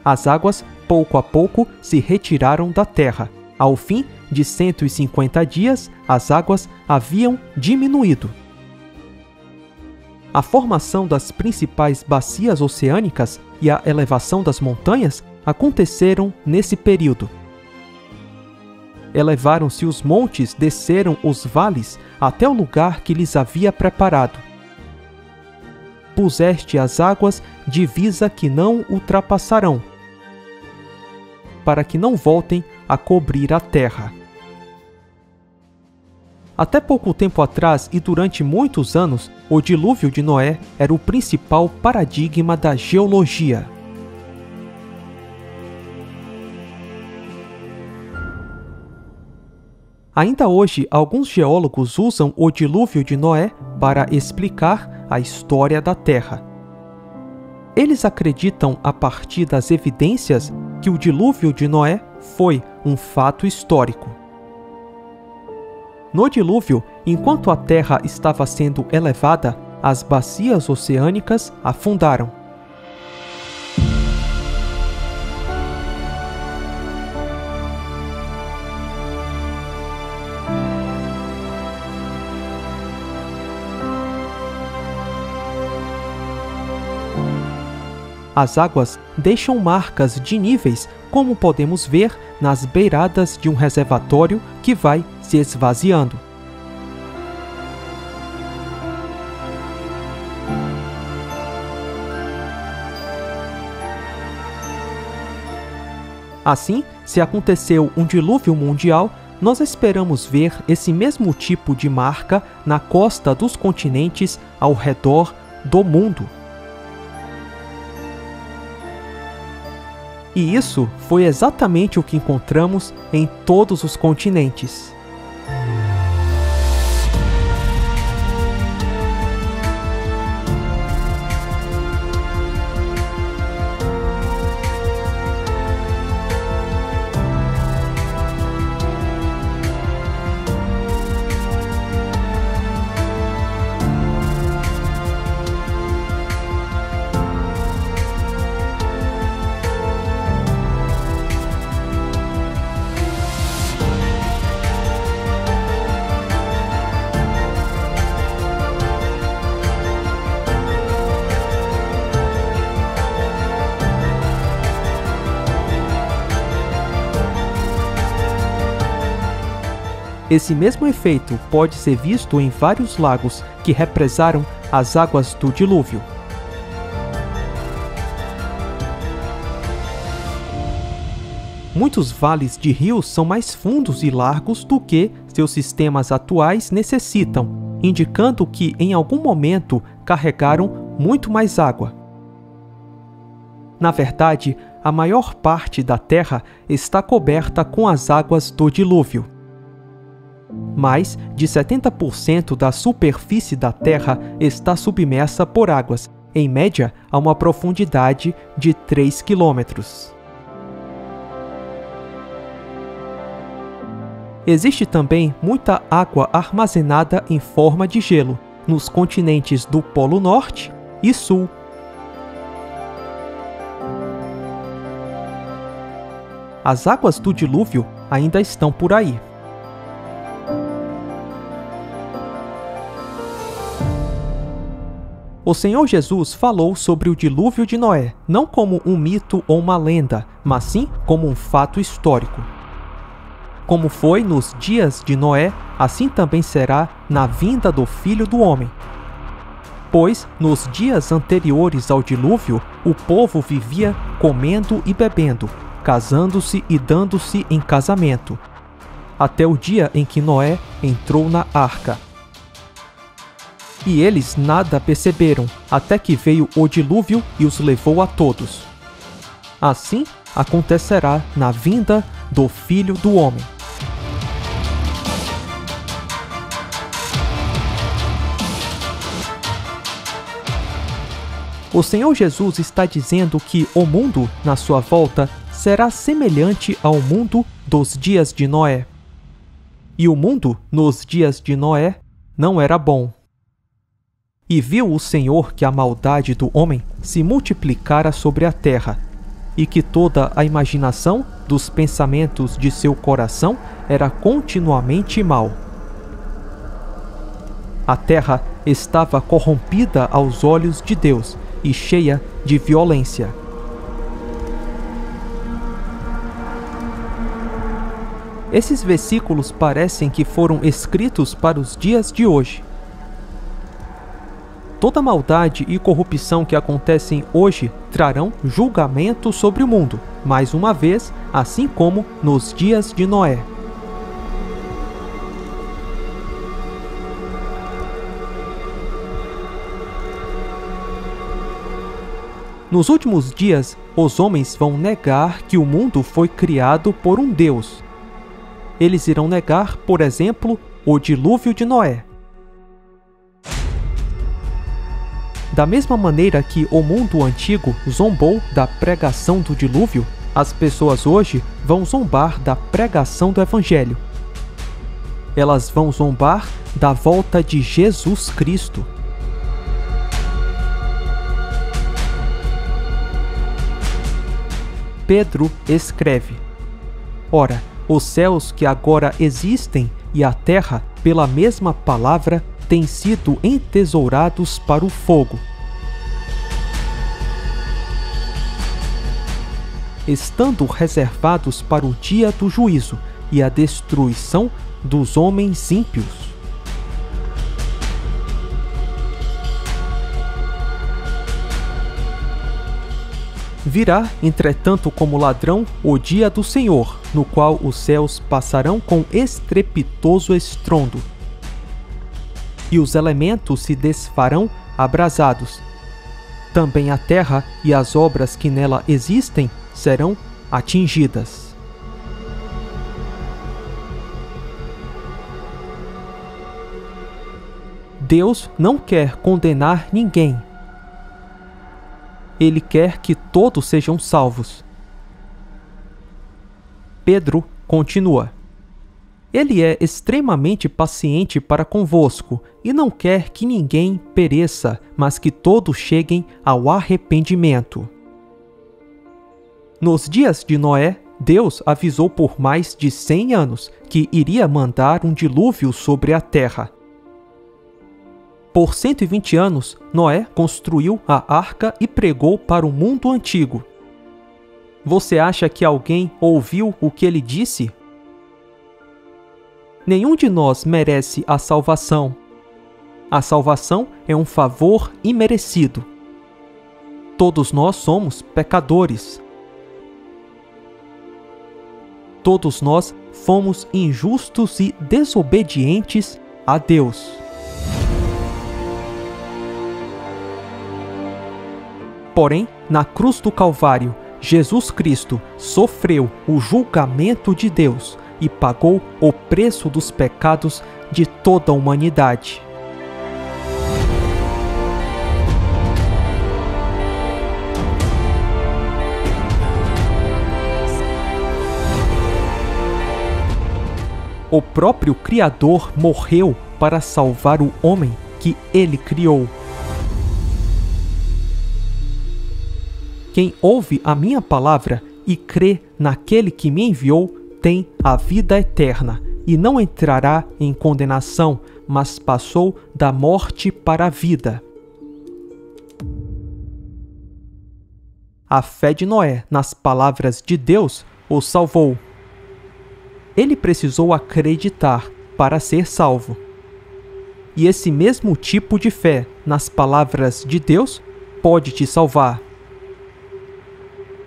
As águas, pouco a pouco, se retiraram da terra. Ao fim de 150 dias, as águas haviam diminuído. A formação das principais bacias oceânicas e a elevação das montanhas aconteceram nesse período. Elevaram-se os montes, desceram os vales até o lugar que lhes havia preparado. Puseste as águas divisa que não ultrapassarão, para que não voltem a cobrir a terra. Até pouco tempo atrás e durante muitos anos, o dilúvio de Noé era o principal paradigma da geologia. Ainda hoje, alguns geólogos usam o dilúvio de Noé para explicar a história da Terra. Eles acreditam, a partir das evidências, que o dilúvio de Noé foi um fato histórico. No dilúvio, enquanto a Terra estava sendo elevada, as bacias oceânicas afundaram. As águas deixam marcas de níveis, como podemos ver nas beiradas de um reservatório que vai se esvaziando. Assim, se aconteceu um dilúvio mundial, nós esperamos ver esse mesmo tipo de marca na costa dos continentes ao redor do mundo. E isso foi exatamente o que encontramos em todos os continentes. Esse mesmo efeito pode ser visto em vários lagos que represaram as águas do dilúvio. Muitos vales de rios são mais fundos e largos do que seus sistemas atuais necessitam, indicando que em algum momento carregaram muito mais água. Na verdade, a maior parte da terra está coberta com as águas do dilúvio. Mais de 70% da superfície da terra está submersa por águas, em média a uma profundidade de 3 quilômetros. Existe também muita água armazenada em forma de gelo nos continentes do Polo Norte e Sul. As águas do dilúvio ainda estão por aí. O Senhor Jesus falou sobre o dilúvio de Noé, não como um mito ou uma lenda, mas sim como um fato histórico. Como foi nos dias de Noé, assim também será na vinda do Filho do Homem. Pois, nos dias anteriores ao dilúvio, o povo vivia comendo e bebendo, casando-se e dando-se em casamento, até o dia em que Noé entrou na arca. E eles nada perceberam, até que veio o dilúvio e os levou a todos. Assim acontecerá na vinda do Filho do Homem. O Senhor Jesus está dizendo que o mundo, na sua volta, será semelhante ao mundo dos dias de Noé. E o mundo, nos dias de Noé, não era bom. E viu o Senhor que a maldade do homem se multiplicara sobre a terra, e que toda a imaginação dos pensamentos de seu coração era continuamente mal. A terra estava corrompida aos olhos de Deus e cheia de violência. Esses versículos parecem que foram escritos para os dias de hoje. Toda maldade e corrupção que acontecem hoje trarão julgamento sobre o mundo, mais uma vez, assim como nos dias de Noé. Nos últimos dias, os homens vão negar que o mundo foi criado por um Deus. Eles irão negar, por exemplo, o dilúvio de Noé. Da mesma maneira que o mundo antigo zombou da pregação do dilúvio, as pessoas hoje vão zombar da pregação do Evangelho. Elas vão zombar da volta de Jesus Cristo. Pedro escreve: Ora, os céus que agora existem e a terra, pela mesma palavra, têm sido entesourados para o fogo, estando reservados para o dia do juízo e a destruição dos homens ímpios. Virá, entretanto, como ladrão o dia do Senhor, no qual os céus passarão com estrepitoso estrondo, e os elementos se desfarão abrasados. Também a terra e as obras que nela existem serão atingidas. Deus não quer condenar ninguém. Ele quer que todos sejam salvos. Pedro continua: Ele é extremamente paciente para convosco e não quer que ninguém pereça, mas que todos cheguem ao arrependimento. Nos dias de Noé, Deus avisou por mais de 100 anos que iria mandar um dilúvio sobre a terra. Por 120 anos, Noé construiu a arca e pregou para o mundo antigo. Você acha que alguém ouviu o que ele disse? Nenhum de nós merece a salvação. A salvação é um favor imerecido. Todos nós somos pecadores. Todos nós fomos injustos e desobedientes a Deus. Porém, na cruz do Calvário, Jesus Cristo sofreu o julgamento de Deus e pagou o preço dos pecados de toda a humanidade. O próprio Criador morreu para salvar o homem que ele criou. Quem ouve a minha palavra e crê naquele que me enviou tem a vida eterna e não entrará em condenação, mas passou da morte para a vida. A fé de Noé nas palavras de Deus o salvou. Ele precisou acreditar para ser salvo. E esse mesmo tipo de fé nas palavras de Deus pode te salvar.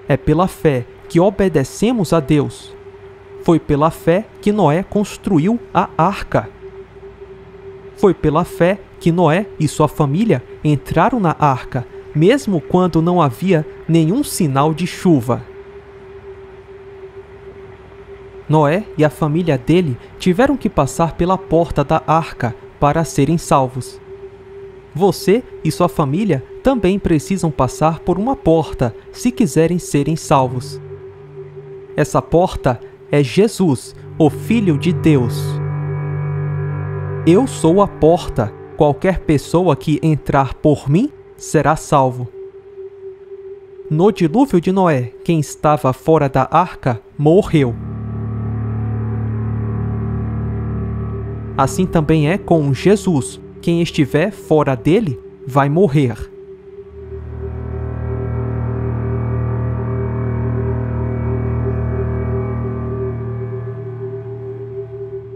É pela fé que obedecemos a Deus. Foi pela fé que Noé construiu a arca. Foi pela fé que Noé e sua família entraram na arca, mesmo quando não havia nenhum sinal de chuva. Noé e a família dele tiveram que passar pela porta da arca para serem salvos. Você e sua família também precisam passar por uma porta se quiserem serem salvos. Essa porta é Jesus, o Filho de Deus. Eu sou a porta. Qualquer pessoa que entrar por mim será salvo. No dilúvio de Noé, quem estava fora da arca morreu. Assim também é com Jesus. Quem estiver fora dele vai morrer.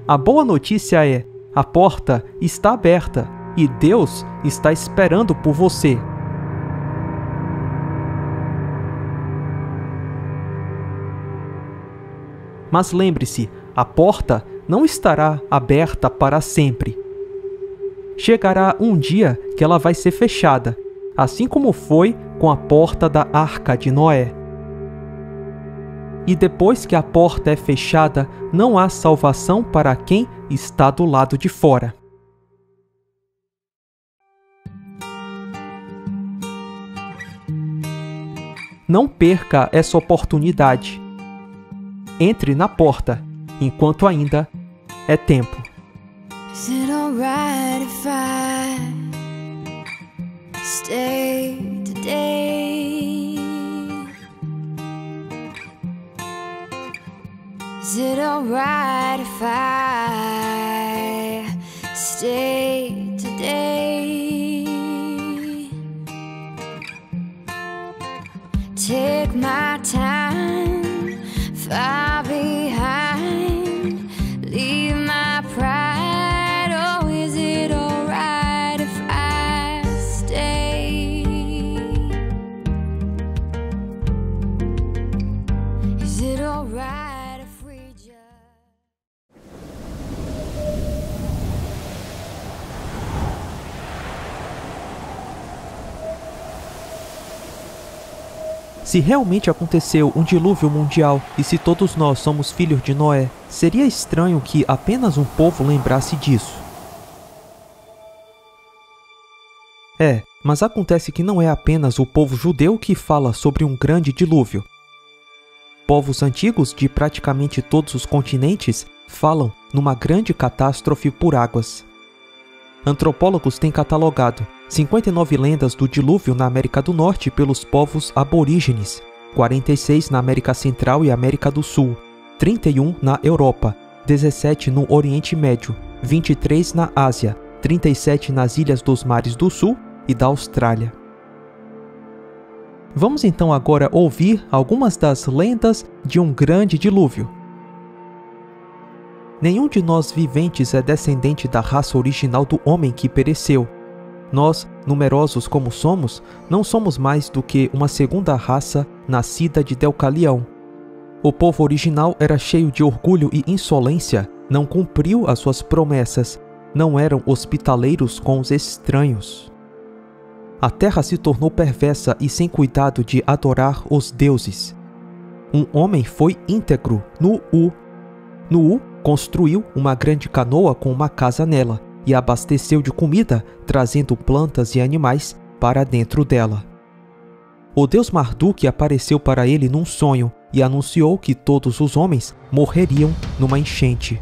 A boa notícia é: a porta está aberta e Deus está esperando por você. Mas lembre-se, a porta não estará aberta para sempre. Chegará um dia que ela vai ser fechada, assim como foi com a porta da arca de Noé. E depois que a porta é fechada, não há salvação para quem está do lado de fora. Não perca essa oportunidade. Entre na porta, enquanto ainda é tempo. Is it alright if I stay today? Is it alright if I stay today? Take my time far behind, leave my pride. Oh, is it alright if I stay? Is it alright if we just... Se realmente aconteceu um dilúvio mundial e se todos nós somos filhos de Noé, seria estranho que apenas um povo lembrasse disso. Mas acontece que não é apenas o povo judeu que fala sobre um grande dilúvio. Povos antigos de praticamente todos os continentes falam numa grande catástrofe por águas. Antropólogos têm catalogado 59 lendas do dilúvio na América do Norte pelos povos aborígenes, 46 na América Central e América do Sul, 31 na Europa, 17 no Oriente Médio, 23 na Ásia, 37 nas ilhas dos mares do Sul e da Austrália. Vamos então agora ouvir algumas das lendas de um grande dilúvio. Nenhum de nós viventes é descendente da raça original do homem que pereceu. Nós, numerosos como somos, não somos mais do que uma segunda raça nascida de Deucalião. O povo original era cheio de orgulho e insolência, não cumpriu as suas promessas, não eram hospitaleiros com os estranhos. A terra se tornou perversa e sem cuidado de adorar os deuses. Um homem foi íntegro, Nu-U. Nu-U construiu uma grande canoa com uma casa nela e abasteceu de comida, trazendo plantas e animais para dentro dela. O deus Marduk apareceu para ele num sonho e anunciou que todos os homens morreriam numa enchente.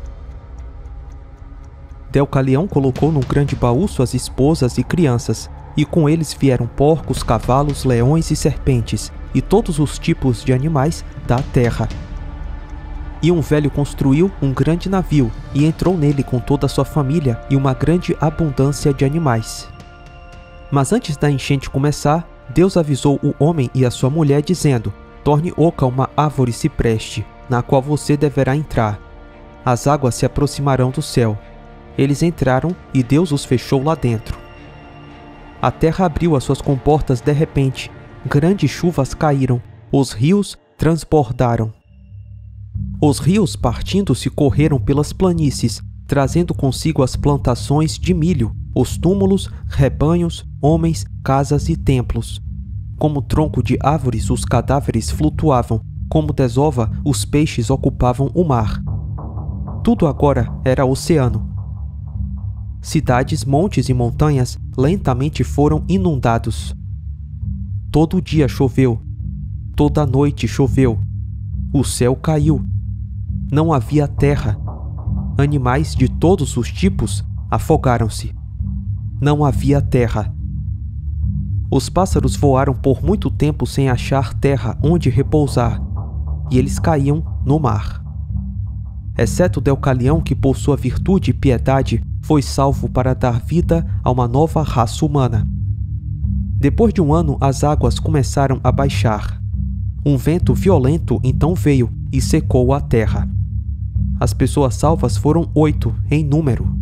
Deucalião colocou num grande baú suas esposas e crianças, e com eles vieram porcos, cavalos, leões e serpentes, e todos os tipos de animais da terra. E um velho construiu um grande navio, e entrou nele com toda a sua família e uma grande abundância de animais. Mas antes da enchente começar, Deus avisou o homem e a sua mulher, dizendo: torne oca uma árvore cipreste, na qual você deverá entrar. As águas se aproximarão do céu. Eles entraram e Deus os fechou lá dentro. A terra abriu as suas comportas de repente, grandes chuvas caíram, os rios transbordaram. Os rios, partindo-se, correram pelas planícies, trazendo consigo as plantações de milho, os túmulos, rebanhos, homens, casas e templos. Como tronco de árvores, os cadáveres flutuavam, como desova, os peixes ocupavam o mar. Tudo agora era oceano. Cidades, montes e montanhas lentamente foram inundados. Todo dia choveu, toda noite choveu. O céu caiu. Não havia terra. Animais de todos os tipos afogaram-se. Não havia terra. Os pássaros voaram por muito tempo sem achar terra onde repousar, e eles caíam no mar. Exceto Deucalião, que por sua virtude e piedade foi salvo para dar vida a uma nova raça humana. Depois de um ano, as águas começaram a baixar. Um vento violento então veio e secou a terra. As pessoas salvas foram 8 em número.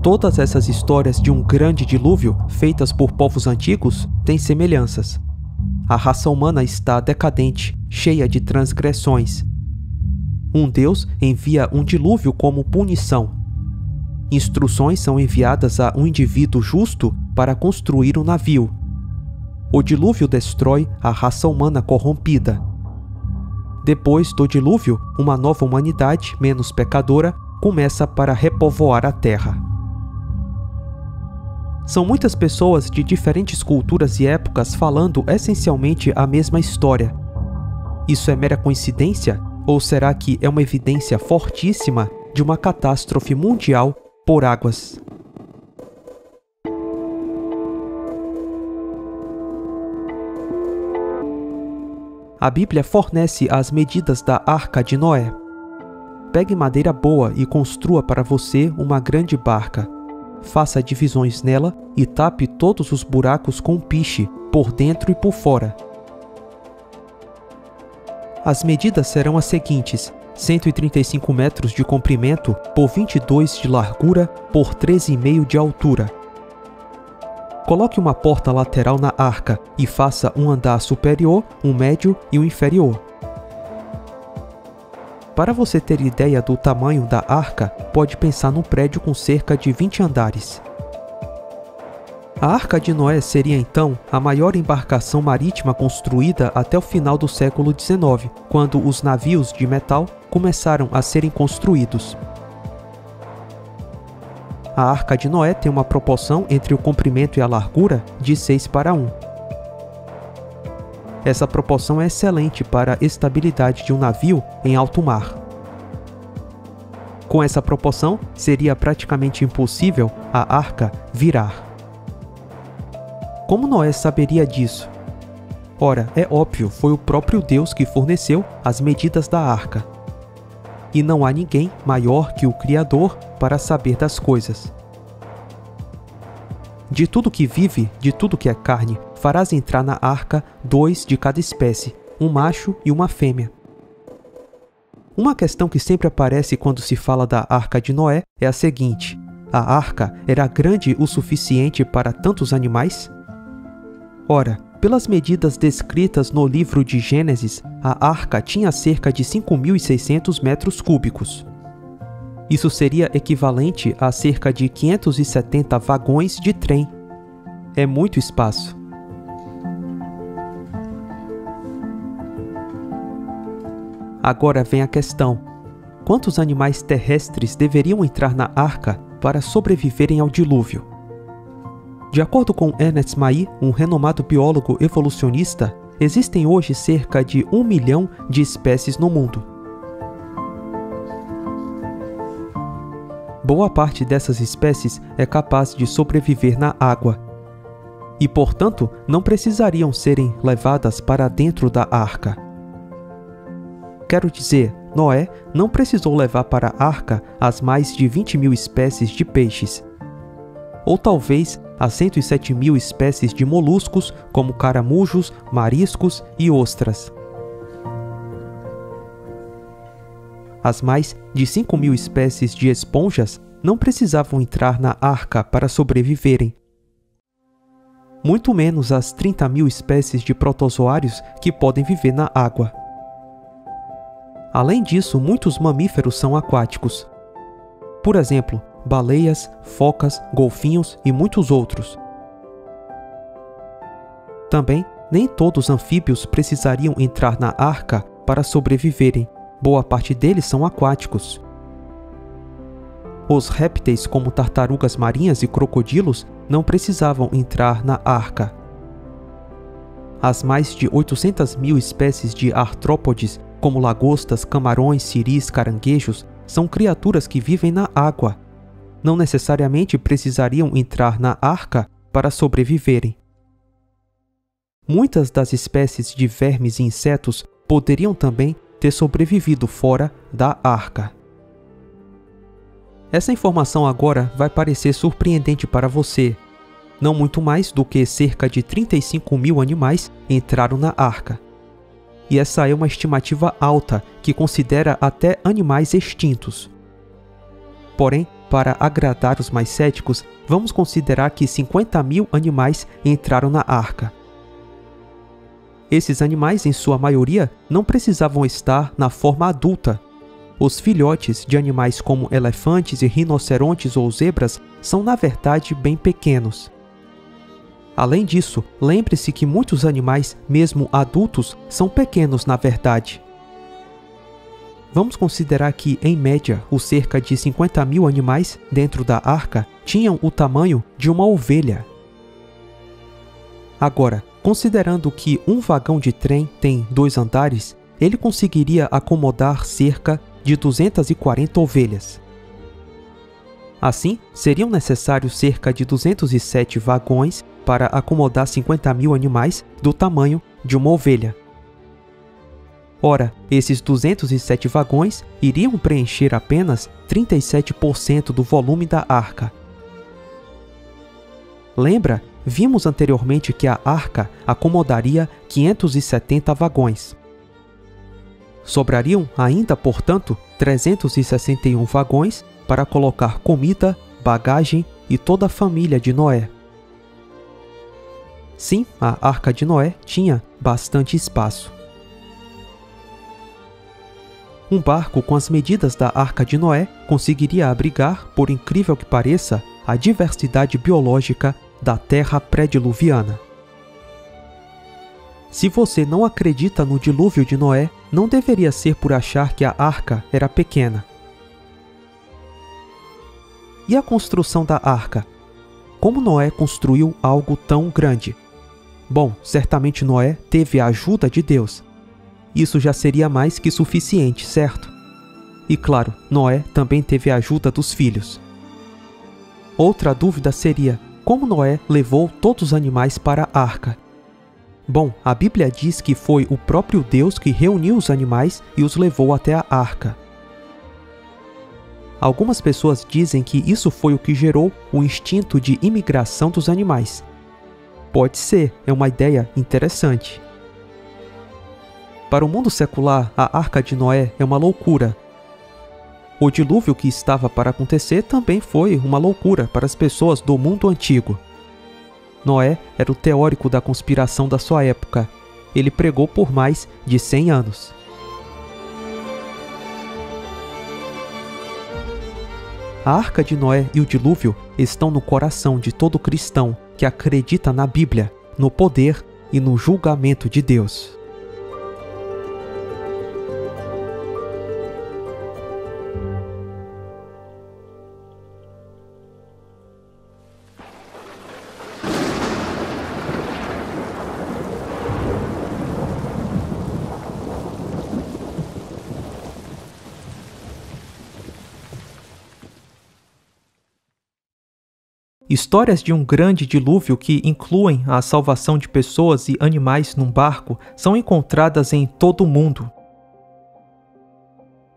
Todas essas histórias de um grande dilúvio, feitas por povos antigos, têm semelhanças. A raça humana está decadente, cheia de transgressões. Um Deus envia um dilúvio como punição. Instruções são enviadas a um indivíduo justo para construir um navio. O dilúvio destrói a raça humana corrompida. Depois do dilúvio, uma nova humanidade, menos pecadora, começa para repovoar a terra. São muitas pessoas de diferentes culturas e épocas falando essencialmente a mesma história. Isso é mera coincidência? Ou será que é uma evidência fortíssima de uma catástrofe mundial por águas? A Bíblia fornece as medidas da Arca de Noé. Pegue madeira boa e construa para você uma grande barca. Faça divisões nela e tape todos os buracos com piche, por dentro e por fora. As medidas serão as seguintes: 135 metros de comprimento por 22 de largura por 13,5 de altura. Coloque uma porta lateral na arca e faça um andar superior, um médio e um inferior. Para você ter ideia do tamanho da arca, pode pensar num prédio com cerca de 20 andares. A Arca de Noé seria então a maior embarcação marítima construída até o final do século XIX, quando os navios de metal começaram a serem construídos. A Arca de Noé tem uma proporção entre o comprimento e a largura de 6:1. Essa proporção é excelente para a estabilidade de um navio em alto mar. Com essa proporção, seria praticamente impossível a arca virar. Como Noé saberia disso? Ora, é óbvio, foi o próprio Deus que forneceu as medidas da arca. E não há ninguém maior que o Criador para saber das coisas. De tudo que vive, de tudo que é carne, farás entrar na arca 2 de cada espécie, um macho e uma fêmea. Uma questão que sempre aparece quando se fala da Arca de Noé é a seguinte: a arca era grande o suficiente para tantos animais? Ora, pelas medidas descritas no livro de Gênesis, a arca tinha cerca de 5.600 metros cúbicos. Isso seria equivalente a cerca de 570 vagões de trem. É muito espaço. Agora vem a questão: quantos animais terrestres deveriam entrar na arca para sobreviverem ao dilúvio? De acordo com Ernest Mayr, um renomado biólogo evolucionista, existem hoje cerca de 1 milhão de espécies no mundo. Boa parte dessas espécies é capaz de sobreviver na água e, portanto, não precisariam serem levadas para dentro da arca. Quero dizer, Noé não precisou levar para a arca as mais de 20.000 espécies de peixes, ou talvez as 107.000 espécies de moluscos, como caramujos, mariscos e ostras. As mais de 5.000 espécies de esponjas não precisavam entrar na arca para sobreviverem. Muito menos as 30.000 espécies de protozoários que podem viver na água. Além disso, muitos mamíferos são aquáticos. Por exemplo, baleias, focas, golfinhos e muitos outros. Também, nem todos os anfíbios precisariam entrar na arca para sobreviverem. Boa parte deles são aquáticos. Os répteis, como tartarugas marinhas e crocodilos, não precisavam entrar na arca. As mais de 800.000 espécies de artrópodes, como lagostas, camarões, siris, caranguejos, são criaturas que vivem na água. Não necessariamente precisariam entrar na arca para sobreviverem. Muitas das espécies de vermes e insetos poderiam também ter sobrevivido fora da arca. Essa informação agora vai parecer surpreendente para você. Não muito mais do que cerca de 35.000 animais entraram na arca. E essa é uma estimativa alta, que considera até animais extintos. Porém, para agradar os mais céticos, vamos considerar que 50.000 animais entraram na arca. Esses animais, em sua maioria, não precisavam estar na forma adulta. Os filhotes de animais como elefantes e rinocerontes ou zebras são, na verdade, bem pequenos. Além disso, lembre-se que muitos animais, mesmo adultos, são pequenos na verdade. Vamos considerar que, em média, os cerca de 50.000 animais dentro da arca tinham o tamanho de uma ovelha. Agora, considerando que um vagão de trem tem 2 andares, ele conseguiria acomodar cerca de 240 ovelhas. Assim, seriam necessários cerca de 207 vagões para acomodar 50.000 animais do tamanho de uma ovelha. Ora, esses 207 vagões iriam preencher apenas 37% do volume da arca. Lembra? Vimos anteriormente que a arca acomodaria 570 vagões. Sobrariam ainda, portanto, 361 vagões para colocar comida, bagagem e toda a família de Noé. Sim, a arca de Noé tinha bastante espaço. Um barco com as medidas da arca de Noé conseguiria abrigar, por incrível que pareça, a diversidade biológica da terra pré-diluviana. Se você não acredita no dilúvio de Noé, não deveria ser por achar que a arca era pequena. E a construção da arca? Como Noé construiu algo tão grande? Bom, certamente Noé teve a ajuda de Deus. Isso já seria mais que suficiente, certo? E claro, Noé também teve a ajuda dos filhos. Outra dúvida seria: como Noé levou todos os animais para a arca? Bom, a Bíblia diz que foi o próprio Deus que reuniu os animais e os levou até a arca. Algumas pessoas dizem que isso foi o que gerou o instinto de imigração dos animais. Pode ser, é uma ideia interessante. Para o mundo secular, a arca de Noé é uma loucura. O dilúvio que estava para acontecer também foi uma loucura para as pessoas do mundo antigo. Noé era o teórico da conspiração da sua época. Ele pregou por mais de 100 anos. A arca de Noé e o dilúvio estão no coração de todo cristão que acredita na Bíblia, no poder e no julgamento de Deus. Histórias de um grande dilúvio que incluem a salvação de pessoas e animais num barco são encontradas em todo o mundo.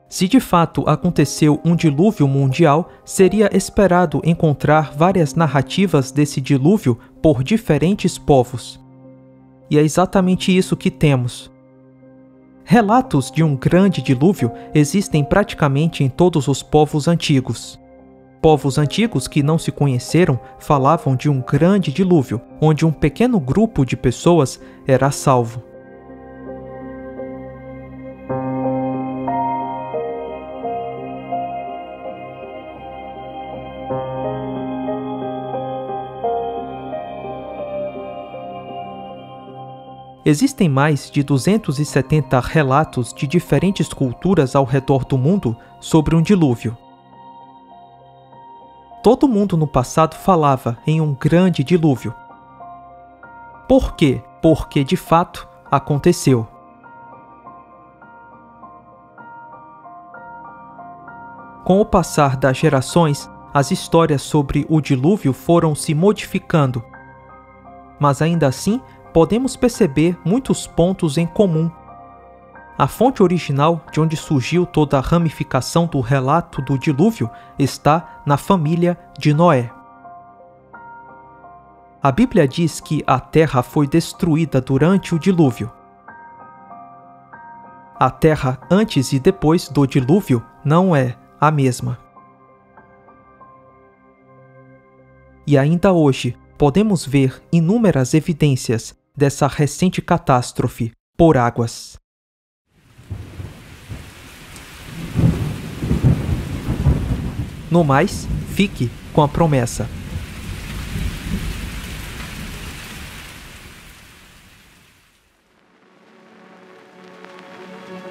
Se de fato aconteceu um dilúvio mundial, seria esperado encontrar várias narrativas desse dilúvio por diferentes povos. E é exatamente isso que temos. Relatos de um grande dilúvio existem praticamente em todos os povos antigos. Povos antigos que não se conheceram falavam de um grande dilúvio, onde um pequeno grupo de pessoas era salvo. Existem mais de 270 relatos de diferentes culturas ao redor do mundo sobre um dilúvio. Todo mundo no passado falava em um grande dilúvio. Por quê? Porque de fato aconteceu. Com o passar das gerações, as histórias sobre o dilúvio foram se modificando. Mas ainda assim, podemos perceber muitos pontos em comum. A fonte original de onde surgiu toda a ramificação do relato do dilúvio está na família de Noé. A Bíblia diz que a terra foi destruída durante o dilúvio. A terra antes e depois do dilúvio não é a mesma. E ainda hoje podemos ver inúmeras evidências dessa recente catástrofe por águas. No mais, fique com a promessa.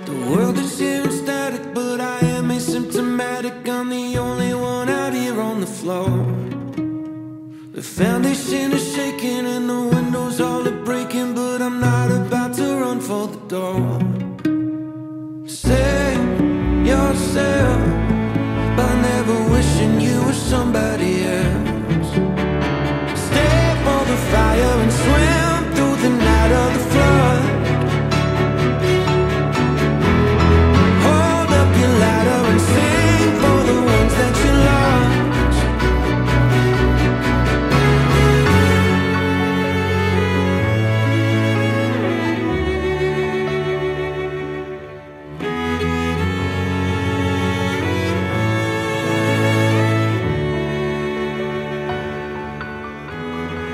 The world is here and static, but I am asymptomatic. I'm the only one out here on the floor. The foundation is shaking and the windows all are breaking, but I'm not about to run for the door. Save yourself by never wishing you were somebody else. Stay for the fire and swim through the night of the flood. Hold up your ladder and sing for the ones that you lost.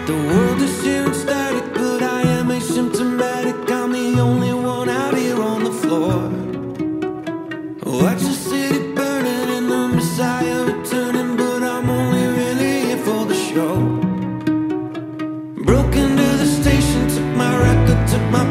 The world is here and static, but I am asymptomatic. I'm the only one out here on the floor. Watch the city burning and the Messiah returning, but I'm only really here for the show. Broke into the station, took my record, took my